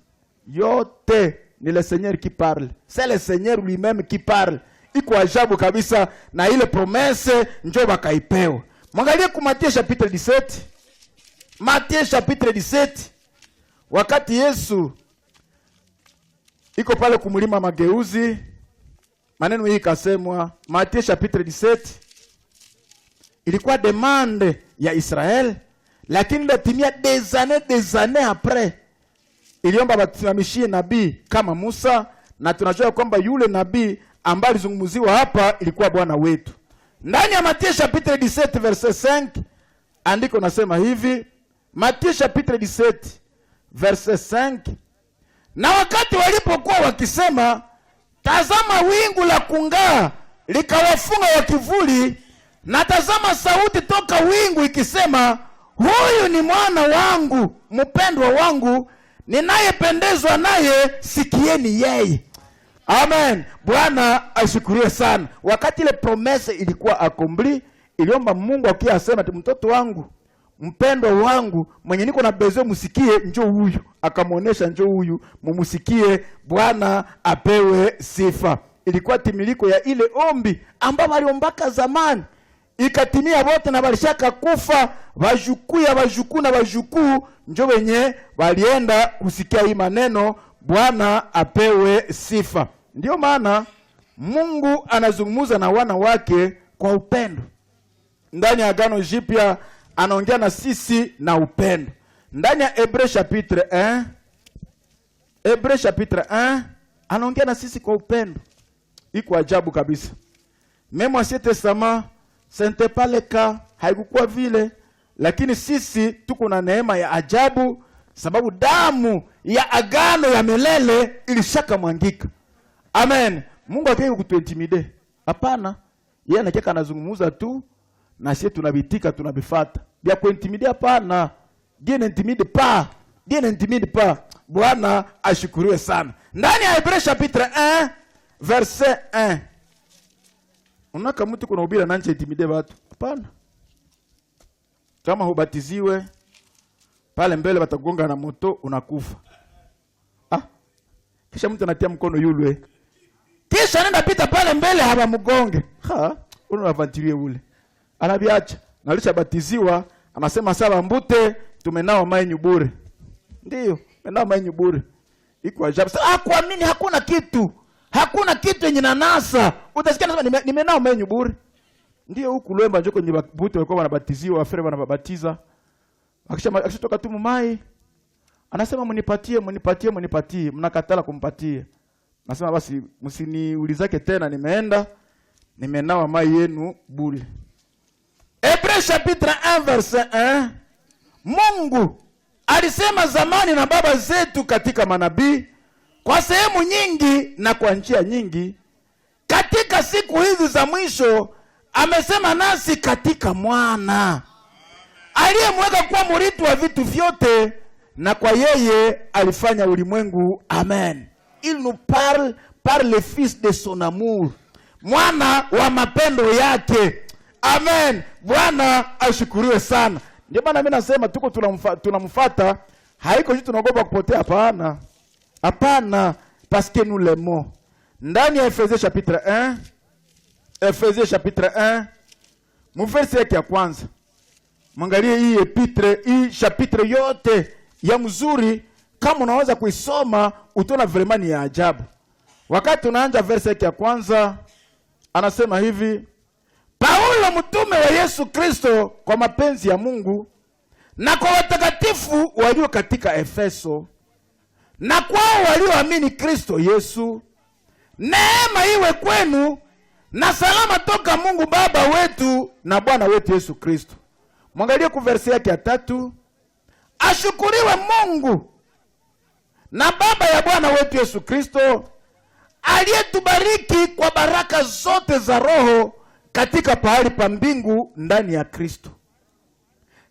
Yote ni le Seigneur qui parle. C'est le Seigneur lui-même qui parle. Iko ajabu kabisa, na ile promesse njoo bakaipewa. Mwangalie ku Matthieu chapitre 17. Matthieu chapitre 17. Wakati Yesu iko pale kumulima mageuzi, maneno hii kasemwa Matthieu chapitre 17. Ilikuwa demande ya Israel, lakini ndatimia des années après. Iliomba basimamishie nabii kama Musa, na tunajua kwamba yule nabii ambaye alizungumziwa hapa ilikuwa Bwana wetu. Ndani ya Matthieu chapitre 17 verset 5, andiko nasema hivi, Matthieu chapitre 17 verset 5, na wakati walipokuwa wakisema, tazama wingu la kung'aa likawafunga wa kivuli, na tazama sauti toka wingu ikisema, huyu ni mwana wangu mpendwa wangu, ninayependezwa naye, sikieni yeye. Amen. Bwana ashukuriwe sana. Wakati ile promesse ilikuwa accompli, iliomba Mungu akiyasema ati mtoto wangu mpendwa wangu mwenye niko na bezo musikie, njoo huyu. Akamuonesha njoo huyu, mumusikie. Bwana apewe sifa. Ilikuwa timiliko ya ile ombi ambao waliombaka zamani, ikatimia wote na walishaka kufa, wajukuu ya wajukuu na wajukuu njoo wenye walienda kusikia hii maneno. Bwana apewe sifa. Ndio maana Mungu anazungumza na wana wake kwa upendo. Ndani ya Agano Jipya anaongea na sisi na upendo. Ndani ya Hebreu chapitre 1, Hebreu chapitre 1 anaongea na sisi kwa upendo. Iko ajabu kabisa. Même Ancien Testament ce n'était pas le cas, haikukuwa vile, lakini sisi tuko na neema ya ajabu sababu damu ya agano ya milele ilishaka mwangika. Amen. Mungu hataki kutuintimide. Hapana. Yeye anataka anazungumza tu na sisi tunabitika, tunabifuata. Bia kuintimide hapana. Dieu n'intimide pas. Dieu n'intimide pas. Bwana ashukuriwe sana. Ndani ya Hebreu chapitre 1 verset 1. Unaka mtu kuna ubira nanje intimide watu. Hapana. Kama hubatiziwe pale mbele watakugonga na moto unakufa. Kisha mtu anatia mkono yule. Kisha nenda pita pale mbele haba mgonge. Unaventilie ule. Anabiacha. Na alishabatiziwa, anasema sawa mbute tumenao maenyu bure. Ndio, menao maenyu bure. Iko ajabu. Kwa nini hakuna kitu? Hakuna kitu yenye nanasa. Utasikia nasema nimenao maenyu bure. Ndio huku Lwemba njoko kwenye buti walikuwa wanabatiziwa, wafere wanabatiza. Akishatoka tu mumai, anasema mnipatie, mnakatala kumpatie. Nasema basi msiniulizake tena, nimenawa mai yenu bure. Hébreux chapitre 1 verset 1. Mungu alisema zamani na baba zetu katika manabii kwa sehemu nyingi na kwa njia nyingi. Katika siku hizi za mwisho amesema nasi katika mwana aliyemweka kuwa murithi wa vitu vyote, na kwa yeye alifanya ulimwengu. Amen. Il nous parle par le fils de son amour, mwana wa mapendo yake. Amen. Bwana ashukuriwe sana. Ndio maana mimi nasema tuko tunamfuata, haiko jitu tunaogopa kupotea, hapana. Hapana, parce que nous l'aimons. Ndani ya Efesie chapitre 1, Efesie chapitre 1, mverse yake ya kwanza. Mwangalie hii epitre, hii chapitre yote ya mzuri, kama unaweza kuisoma utaona vraiment ni ya ajabu. Wakati tunaanza verse yake ya kwanza, anasema hivi: Paulo mtume wa Yesu Kristo kwa mapenzi ya Mungu, na kwa watakatifu walio katika Efeso, na kwao walioamini Kristo Yesu, neema iwe kwenu na salama toka Mungu Baba wetu na Bwana wetu Yesu Kristo. Mwangalie ku verse yake ya 3. Ashukuriwe Mungu na Baba ya Bwana wetu Yesu Kristo, aliyetubariki kwa baraka zote za roho katika pahali pa mbingu ndani ya Kristo,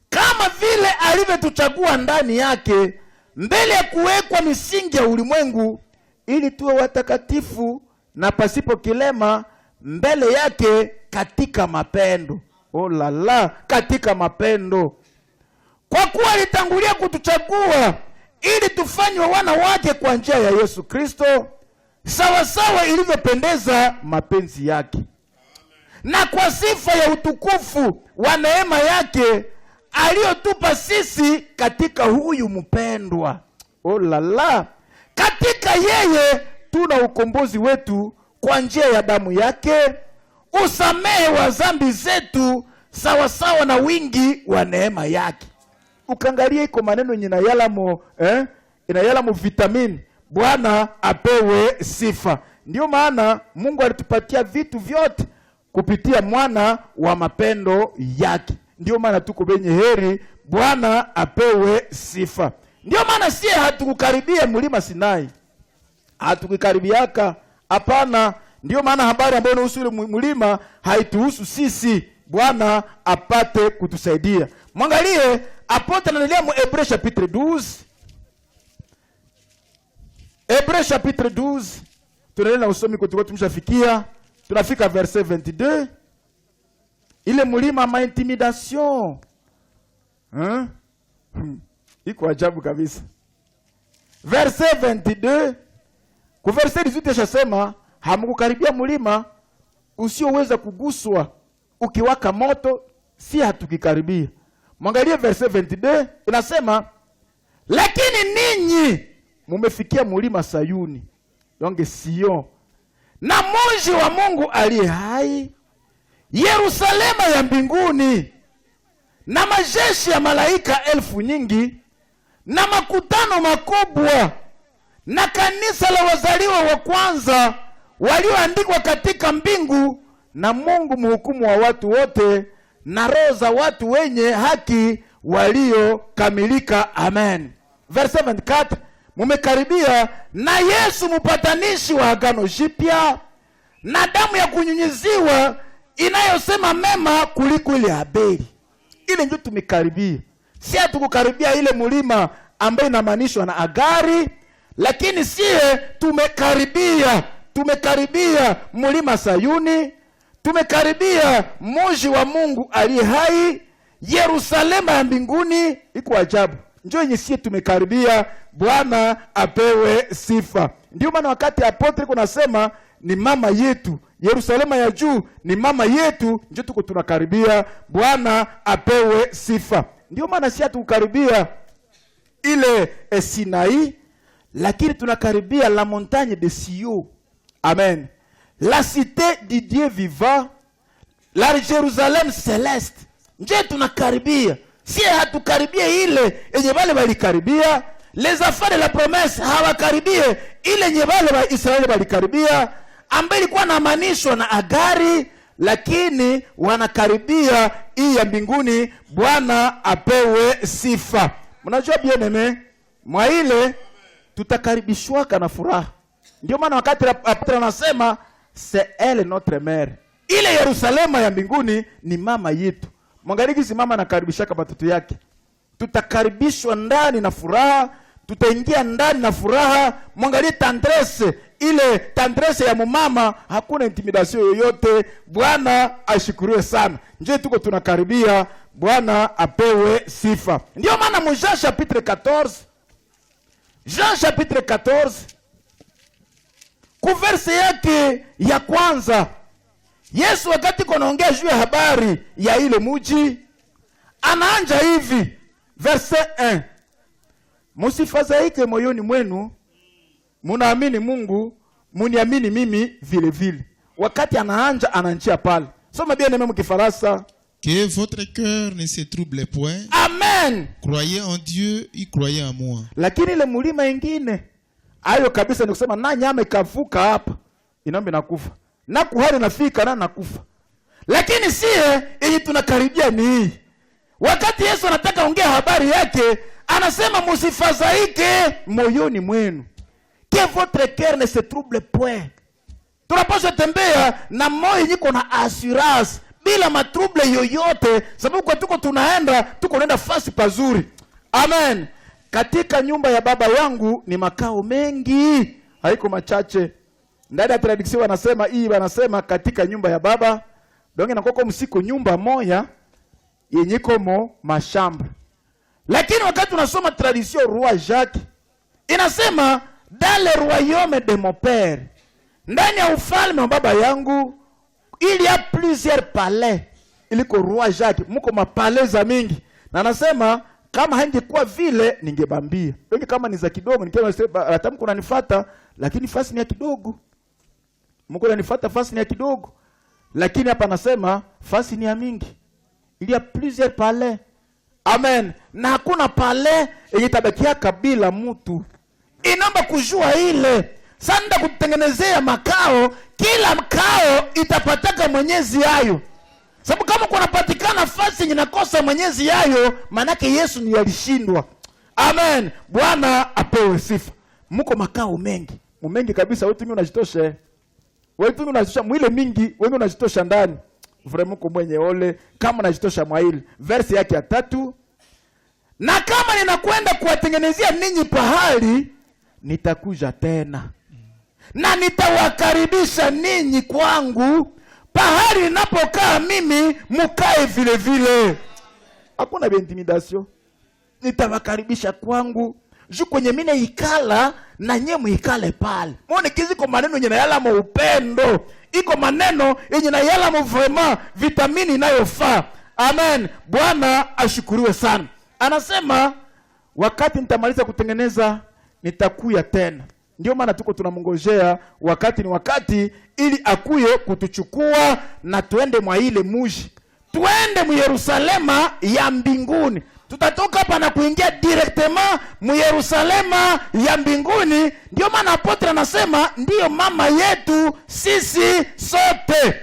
kama vile alivyotuchagua ndani yake mbele ya kuwekwa misingi ya ulimwengu, ili tuwe watakatifu na pasipo kilema mbele yake katika mapendo. Oh la la, katika mapendo. Kwa kuwa alitangulia kutuchagua ili tufanywe wana wake kwa njia ya Yesu Kristo, sawa sawa ilivyopendeza mapenzi yake, na kwa sifa ya utukufu wa neema yake aliyotupa sisi katika huyu mpendwa. Oh la la, katika yeye tuna ukombozi wetu kwa njia ya damu yake, usamehe wa dhambi zetu sawa sawa na wingi wa neema yake. Ukangalia iko maneno yenye inayala mo vitamini. Bwana apewe sifa. Ndio maana Mungu alitupatia vitu vyote kupitia mwana wa mapendo yake. Ndio maana tuko benye heri. Bwana apewe sifa. Ndio maana sie hatukukaribia mlima Sinai, hatukikaribiaka, hapana. Ndio maana habari ambayo inahusu ile mlima haituhusu sisi. Bwana apate kutusaidia. Mwangalie apote anaendelea mu Hébreux chapitre 12. Hébreux chapitre 12. Tunaendelea na usomi kwa tumeshafikia. Tunafika verset 22. Ile mlima ma intimidation. Iko ajabu kabisa. Verset 22. Ku verset 18 yasema hamkukaribia mlima usioweza kuguswa ukiwaka moto, si hatukikaribia. Mwangalie verset 22 inasema, lakini ninyi mumefikia mlima Sayuni, donc Sion, na mji wa Mungu aliye hai, Yerusalema ya mbinguni, na majeshi ya malaika elfu nyingi, na makutano makubwa, na kanisa la wazaliwa wa kwanza walioandikwa katika mbingu, na Mungu mhukumu wa watu wote, na roho za watu wenye haki waliokamilika. Amen. Verse 24, mumekaribia na Yesu mpatanishi wa agano jipya, na damu ya kunyunyiziwa inayosema mema kuliko ile Abeli. Ile ndio tumekaribia. Si hatukukaribia ile mlima ambaye inamanishwa na Agari, lakini sie tumekaribia mlima Sayuni, tumekaribia mji wa Mungu aliye hai, Yerusalema ya mbinguni. Iko ajabu. Njoo yenye sie tumekaribia. Bwana apewe sifa. Ndio maana wakati apotre kunasema ni mama yetu, Yerusalema ya juu ni mama yetu, njoo tuko tunakaribia. Bwana apewe sifa. Ndio maana si hatukaribia ile Sinai, lakini tunakaribia la montagne de Sion. Amen. La cité du Dieu vivant, la Jerusalem celeste. Nje tunakaribia. Si hatukaribie ile yenye wale walikaribia. Les affaires de la promesse hawakaribie ile yenye wale wa Israeli walikaribia, ambaye ilikuwa inamanishwa na Agari, lakini wanakaribia hii ya mbinguni. Bwana apewe sifa. Mnajua bien aime, mwa ile tutakaribishwa na furaha. Ndio maana wakati apôtre anasema c'est elle notre mère. Ile Yerusalema ya mbinguni ni mama yetu. Mwangaliki si mama anakaribisha watoto yake. Tutakaribishwa ndani na furaha, tutaingia ndani na furaha. Mwangalie tendresse, ile tendresse ya mama, hakuna intimidation yoyote. Bwana ashukuriwe sana. Nje tuko tunakaribia, Bwana apewe sifa. Ndio maana mu Jean chapitre 14, Jean chapitre 14 kuverse yake ya kwanza, Yesu wakati konaongea juu ya habari ya ile muji, anaanja hivi verse 1: Musifadhaike moyoni mwenu, munaamini Mungu, muniamini mimi vile vile. Wakati anaanja ananjia pale. Soma bien même Kifaransa. Que votre cœur ne se trouble point. Amen. Croyez en Dieu, y croyez en moi. Lakini ile mulima ingine ayo kabisa ni kusema na nyama ikavuka hapa inaomba nakufa. Na kuhani nafika na nakufa. Lakini sie yenye tunakaribia ni hii. Wakati Yesu anataka ongea habari yake, anasema musifadhaike moyoni mwenu. Que votre cœur ne se trouble point. Tunapaswa tembea na moyo yenye kuna assurance bila matrouble yoyote, sababu kwa tuko tunaenda fasi pazuri. Amen. Katika nyumba ya Baba yangu ni makao mengi, haiko machache. Ndani ya tradition wanasema hii, wanasema katika nyumba ya Baba. Donge nakoko msiko nyumba moya yenye komo mashamba. Lakini wakati unasoma tradition Roi Jacques, inasema dans le royaume de mon père, ndani ya ufalme wa baba yangu, il y a plusieurs palais. Iliko Roi Jacques, muko mapalais za mingi. Na anasema kama haingekuwa vile ningebambia. Donge kama ni za kidogo ningesema hata mko unanifuata, lakini fasi ni ya kidogo. Mko unanifuata fasi ni ya kidogo. Lakini hapa anasema fasi ni ya mingi. Il y a plusieurs palais. Amen. Na hakuna palais yenye tabakia kabila mtu. Inaomba kujua ile. Sanda kutengenezea makao, kila makao itapataka mwenyezi yayo. Sababu kama kuna patikana nafasi yenye nakosa mwenyezi yayo, manake Yesu ni alishindwa. Amen. Bwana apewe sifa. Muko makao mengi. Mengi kabisa, wewe tungi unajitosha. Wewe tungi unajitosha mwile mingi, wewe unajitosha ndani. Vraiment ko mwenye ole kama unajitosha mwaili. Verse yake ya 3: Na kama ninakwenda kuwatengenezea ninyi pahali, nitakuja tena. Na nitawakaribisha ninyi kwangu, pahali ninapokaa mimi mukae vile vile. Hakuna intimidation. Nitawakaribisha kwangu, juu kwenye mine ikala na nye muikale pale. Mwone kiziko maneno yenye yala mo upendo. Iko maneno yenye yala mo vraiment vitamini inayofaa. Amen. Bwana ashukuriwe sana. Anasema wakati nitamaliza kutengeneza nitakuya tena. Ndio maana tuko tunamngojea wakati ni wakati, ili akuye kutuchukua na tuende mwa ile muji. Tuende mu Yerusalema ya mbinguni. Tutatoka hapa na kuingia directement mu Yerusalema ya mbinguni. Ndio maana apotre anasema ndio mama yetu sisi sote.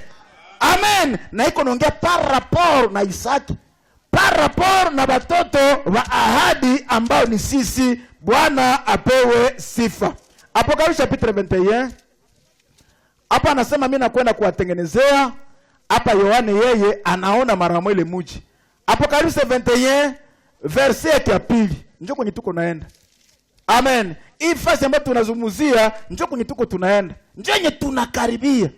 Amen. Na iko naongea par rapport na Isaki, par rapport na watoto wa ahadi ambao ni sisi. Bwana apewe sifa. Apocalypse chapitre 21. Hapa anasema mimi nakwenda kuwatengenezea. Hapa Yohane yeye anaona mara moja ile muji. Apocalypse 21 verset ya 2. Njoo kwenye tuko naenda. Amen. Hii fasi ambayo tunazungumzia njoo kwenye tuko tunaenda. Njoo yenye tunakaribia.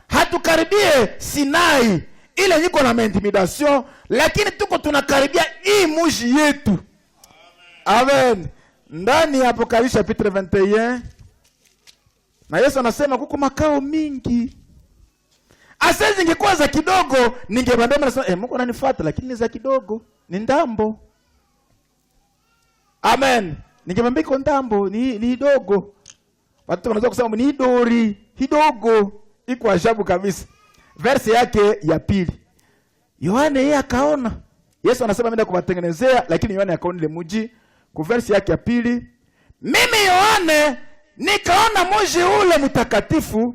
Hatukaribie Sinai ile niko na intimidation, lakini tuko tunakaribia hii muji yetu. Amen. Ndani ya Apocalypse chapitre 21 na Yesu anasema kuko makao mingi. Asezi ingekuwa za kidogo ningebambia nasema Mungu ananifuata, lakini ni za kidogo, ni ndambo. Amen. Ningebambia iko ndambo ni dogo. Watu wanaweza kusema ni dori, kidogo. Iko ajabu kabisa. Verse yake ya 2. Yohane yeye akaona. Yesu anasema mimi kuwatengenezea, lakini Yohane akaona ile mji. Kwa verse yake ya pili, mimi Yohane nikaona mji ule mtakatifu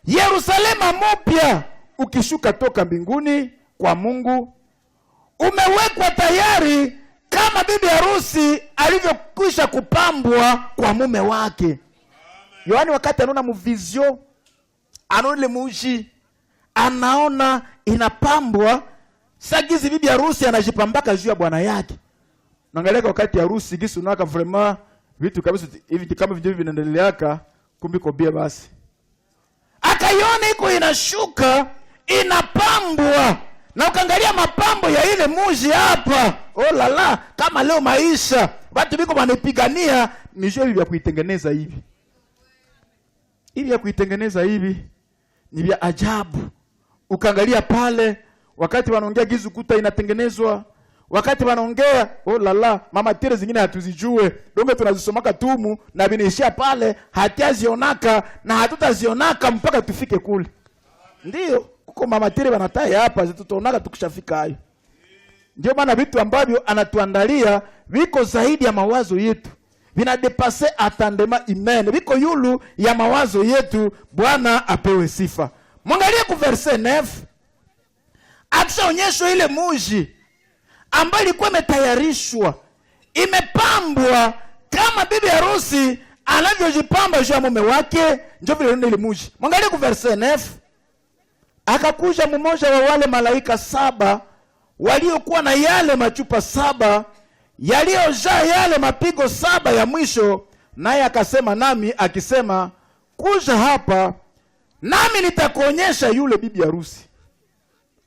Yerusalema mpya ukishuka toka mbinguni kwa Mungu, umewekwa tayari kama bibi harusi alivyokwisha kupambwa kwa mume wake. Yohane wakati anaona mvizio, anaona ile mji, anaona inapambwa sagizi bibi harusi anajipambaka juu ya bwana yake. Naangalia wakati harusi gisi unaka vraiment vitu kabisa hivi kama vile vinaendeleaka, kumbi kobia basi. Akaiona iko inashuka inapambwa. Na ukaangalia mapambo ya ile mji hapa. Oh la la, kama leo maisha watu biko wanapigania ni jeu vya kuitengeneza hivi. Hivi ya kuitengeneza hivi ni vya ajabu. Ukaangalia pale wakati wanaongea gizu kuta inatengenezwa, wakati wanaongea oh la la, mama tire zingine hatuzijue, donge tunazisomaka tumu na binaishia pale, hatiazionaka na hatutazionaka mpaka tufike kule. Ndio kuko mama tire wanataya hapa zitutonaka tukishafika hayo. Ndio maana vitu ambavyo anatuandalia viko zaidi ya mawazo yetu, vinadepase atandema imene, viko yulu ya mawazo yetu. Bwana apewe sifa. Mwangalie ku verse 9, akishaonyeshwa ile mji ambayo ilikuwa imetayarishwa, imepambwa kama bibi harusi anavyojipamba juu ya mume wake, ndio vile ile mji. Mwangalie ku verse 9, akakuja mmoja wa wale malaika 7 waliokuwa na yale machupa 7 yaliyojaa yale mapigo 7 ya mwisho, naye akasema nami akisema, kuja hapa nami nitakuonyesha yule bibi harusi.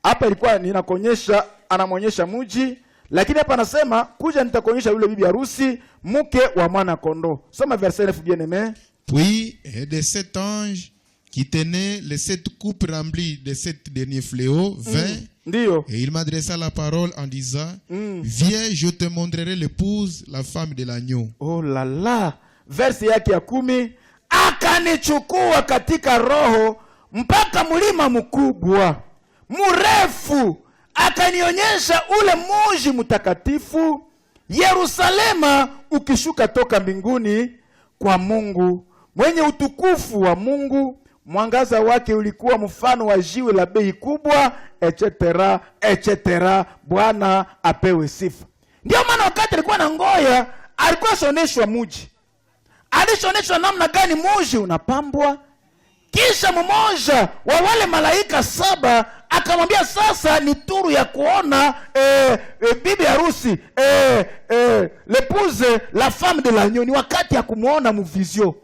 Hapa ilikuwa ninakuonyesha, anamonyesha mji, lakini hapa anasema kuja nitakuonyesha yule bibi harusi, mke wa mwana kondoo. Soma verset 9 bien aimé. Puis de 7 anges qui tenaient les 7 coupes remplies de 7 derniers fléaux vint, et il m'adressa la parole en disant, viens, je te montrerai l'épouse, la femme de l'agneau. Oh la la, verse yake ya 10, akanichukua katika roho mpaka mlima mkubwa mrefu, akanionyesha ule mji mtakatifu Yerusalema ukishuka toka mbinguni kwa Mungu, mwenye utukufu wa Mungu. Mwangaza wake ulikuwa mfano wa jiwe la bei kubwa, etc etc. Bwana apewe sifa. Ndio maana wakati alikuwa na ngoya, alikuwa soneshwa mji. Alishoneshwa namna gani mji unapambwa. Kisha mmoja wa wale malaika 7 akamwambia, sasa ni turu ya kuona bibi harusi, l'épouse, la femme de l'agneau. Ni wakati ya kumuona mvizio.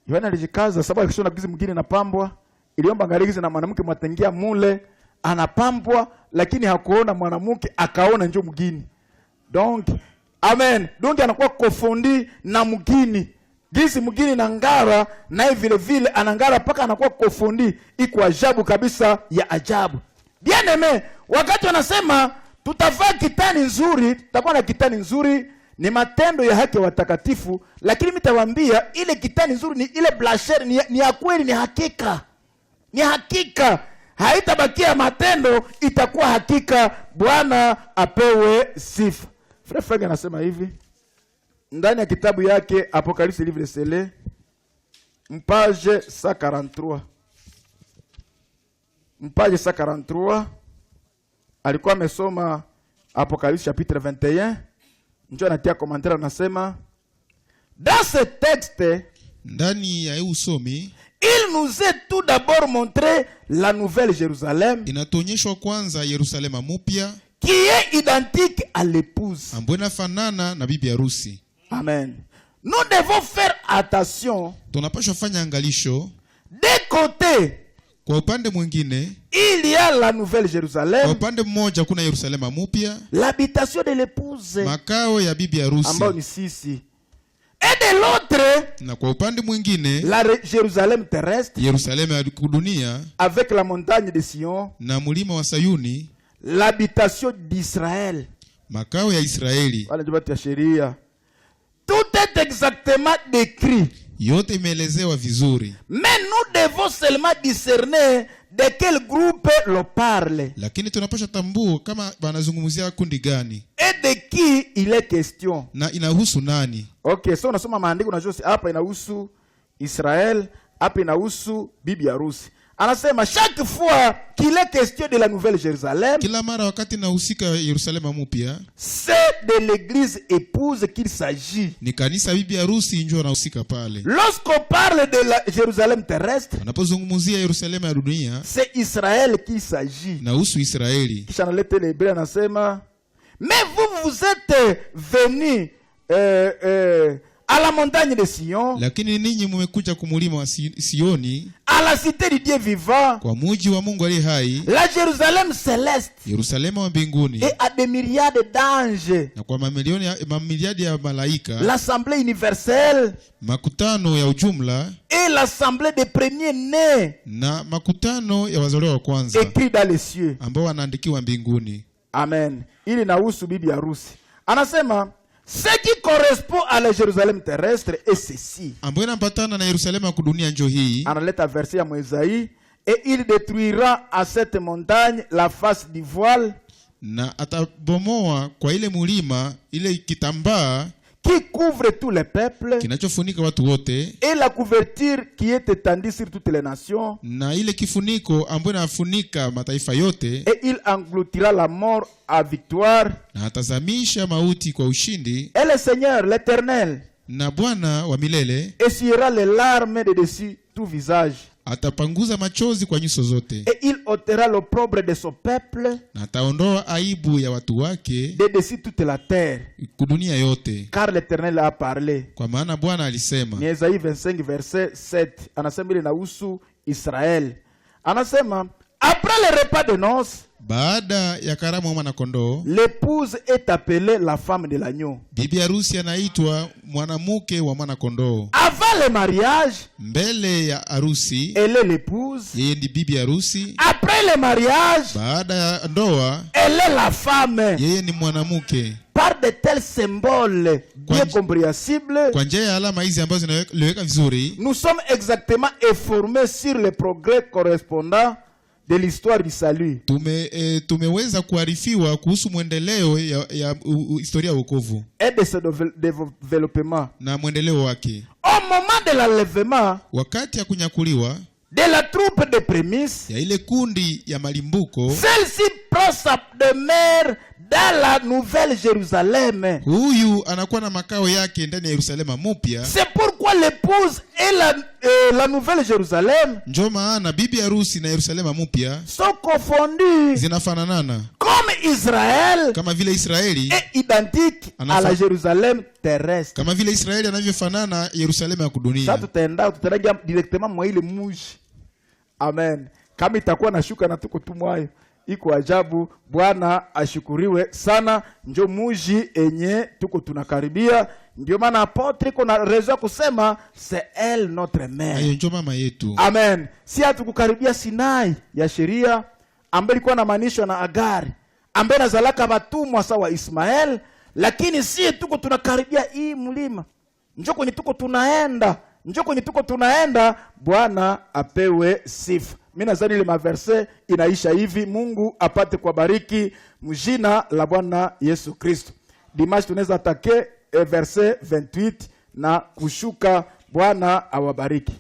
Yohana alijikaza sababu akishona kizi mwingine napambwa, iliomba ngaligizi na mwanamke mwatengia mule anapambwa, lakini hakuona mwanamke, akaona njoo mgini. Donc amen, donc anakuwa kofondi na mgini. Gizi mgini na ngara, na vile vile anangara paka anakuwa kofondi. Iko ajabu kabisa ya ajabu. Bien aimé, wakati wanasema tutavaa kitani nzuri, tutakuwa na kitani nzuri, ni matendo ya haki watakatifu, lakini mitawaambia ile kitani nzuri ni ile blasher, ni ya kweli, ni hakika. Ni hakika. Haitabakia matendo, itakuwa hakika. Bwana apewe sifa. Frère anasema hivi ndani ya kitabu yake Apocalypse livre scellé, page 143. Page 143 alikuwa amesoma Apocalypse chapitre 21. Njoo anatia commentaire, anasema dans ce texte, ndani ya usomi, il nous est tout d'abord montré la nouvelle Jérusalem, inatuonyeshwa kwanza Yerusalema mpya, qui est identique à l'épouse, ambayo inafanana na bibi harusi. Amen. Nous devons faire attention. Tunapaswa fanya angalisho. De côté, kwa upande mwingine, il y a la nouvelle Jérusalem. Kwa upande mmoja kuna Yerusalema mpya, l'habitation de l'épouse, makao ya bibi harusi, ambao ni sisi. Et de l'autre, na kwa upande mwingine, la Jérusalem terrestre, Yerusalemu ya dunia, avec la montagne de Sion, na mlima wa Sayuni, l'habitation d'Israël, makao ya Israeli. Wale jabati ya sheria. Tout est exactement décrit. yote imeelezewa vizuri. Mais nous devons seulement discerner de quel groupe l'on parle Lakini tunapaswa tambua kama wanazungumzia kundi gani et de qui il est question. na inahusu nani. Okay, so unasoma maandiko unajua hapa inahusu Israel, hapa inahusu bibi harusi. Anasema chaque fois qu'il est question de la nouvelle Jérusalem, Kila mara wakati nahusika Yerusalema mpya, c'est de l'église épouse qu'il s'agit. ni kanisa bibi harusi ndio anahusika pale. Lorsqu'on parle de la Jérusalem terrestre, Anapozungumzia Yerusalema ya dunia, c'est Israël qu'il s'agit. inahusu Israeli. Kisha nalete le Hébreu anasema, mais vous êtes venus à la montagne de Sion, Lakini ninyi mmekuja kumulima wa Sioni, à la cité du Dieu vivant, kwa muji wa Mungu aliye hai, la Jérusalem céleste, Yerusalema wa mbinguni, et à des myriades d'anges, na kwa mamiliadi ya malaika, l'assemblée universelle makutano ya ujumla et l'assemblée des premiers-nés, na makutano ya wazaliwa wa kwanza écrit dans les cieux. ambao wanaandikiwa mbinguni. Amen. Ili nahusu bibi harusi. Anasema, ce qui correspond à la Jérusalem terrestre est ceci. Ambayo inapatana na Yerusalema ya kudunia njo hii. Analeta verset ya Moïse, et il détruira à cette montagne la face du voile Na atabomoa kwa ile mulima ile kitambaa qui couvre tous les peuples kinachofunika watu wote, et la couverture qui est étendue sur toutes les nations, na ile kifuniko ambayo inafunika mataifa yote, et il engloutira la mort à victoire, na atazamisha mauti kwa ushindi, et le Seigneur l'Éternel na Bwana wa milele essuiera les larmes de dessus tout visage, atapanguza machozi kwa nyuso zote, et il ôtera l'opprobre de son peuple na ataondoa aibu ya watu wake de dessus toute la terre, kudunia yote, car l'Éternel a parlé. kwa maana Bwana alisema. Ni Isaïe 25 verset 7. Anasema ile inahusu Israel. Anasema, après le repas de noces, Baada ya karamu ya mwana kondoo, l'épouse est appelée la femme de l'agneau. bibi harusi anaitwa mwanamke wa mwana kondoo. Avant le mariage, Mbele ya harusi elle est l'épouse. yeye ndi bibi harusi, Après le mariage, baada ya ndoa elle est la femme. yeye ni mwanamke. Par de tels symboles bien compréhensibles, Kwa njia ya alama hizi ambazo zinaweka vizuri, nous sommes exactement informés sur le progrès correspondant de l'histoire du salut. tumeweza kuarifiwa kuhusu mwendeleo ya historia ya wokovu Et de ce développement. na mwendeleo wake. Au moment de l'enlèvement Wakati ya kunyakuliwa de la troupe de prémices, ya ile kundi ya malimbuko, celle-ci prend sa demeure dans la nouvelle Jérusalem. huyu anakuwa na makao yake ndani ya Yerusalema mpya. C'est pourquoi l'épouse et la nouvelle Jérusalem Ndio maana bibi harusi na Yerusalema mpya sont confondues. zinafananana, Comme Israël kama vile Israeli est identique à la Jérusalem terrestre. kama vile Israeli anavyofanana Yerusalema ya kudunia. Sasa tutaenda directement mwa ile muji. Amen. Kama itakuwa na shuka na tuko tumwayo, iko ajabu. Bwana ashukuriwe sana. Njo muji enye tuko tunakaribia. Ndio maana apotre iko na raison kusema c'est elle notre mère. Ayo njo mama yetu. Amen. Si hatukukaribia Sinai ya sheria ambayo ilikuwa inamanishwa na Agari, ambaye nazalaka watumwa sawa Ismael, lakini si tuko tunakaribia hii mlima. Njoo kwenye tuko tunaenda, Bwana apewe sifa. Mimi nadhani ile maverse inaisha hivi. Mungu apate kubariki mjina la Bwana Yesu Kristo. Dimanche tunaweza atake verse 28 na kushuka. Bwana awabariki.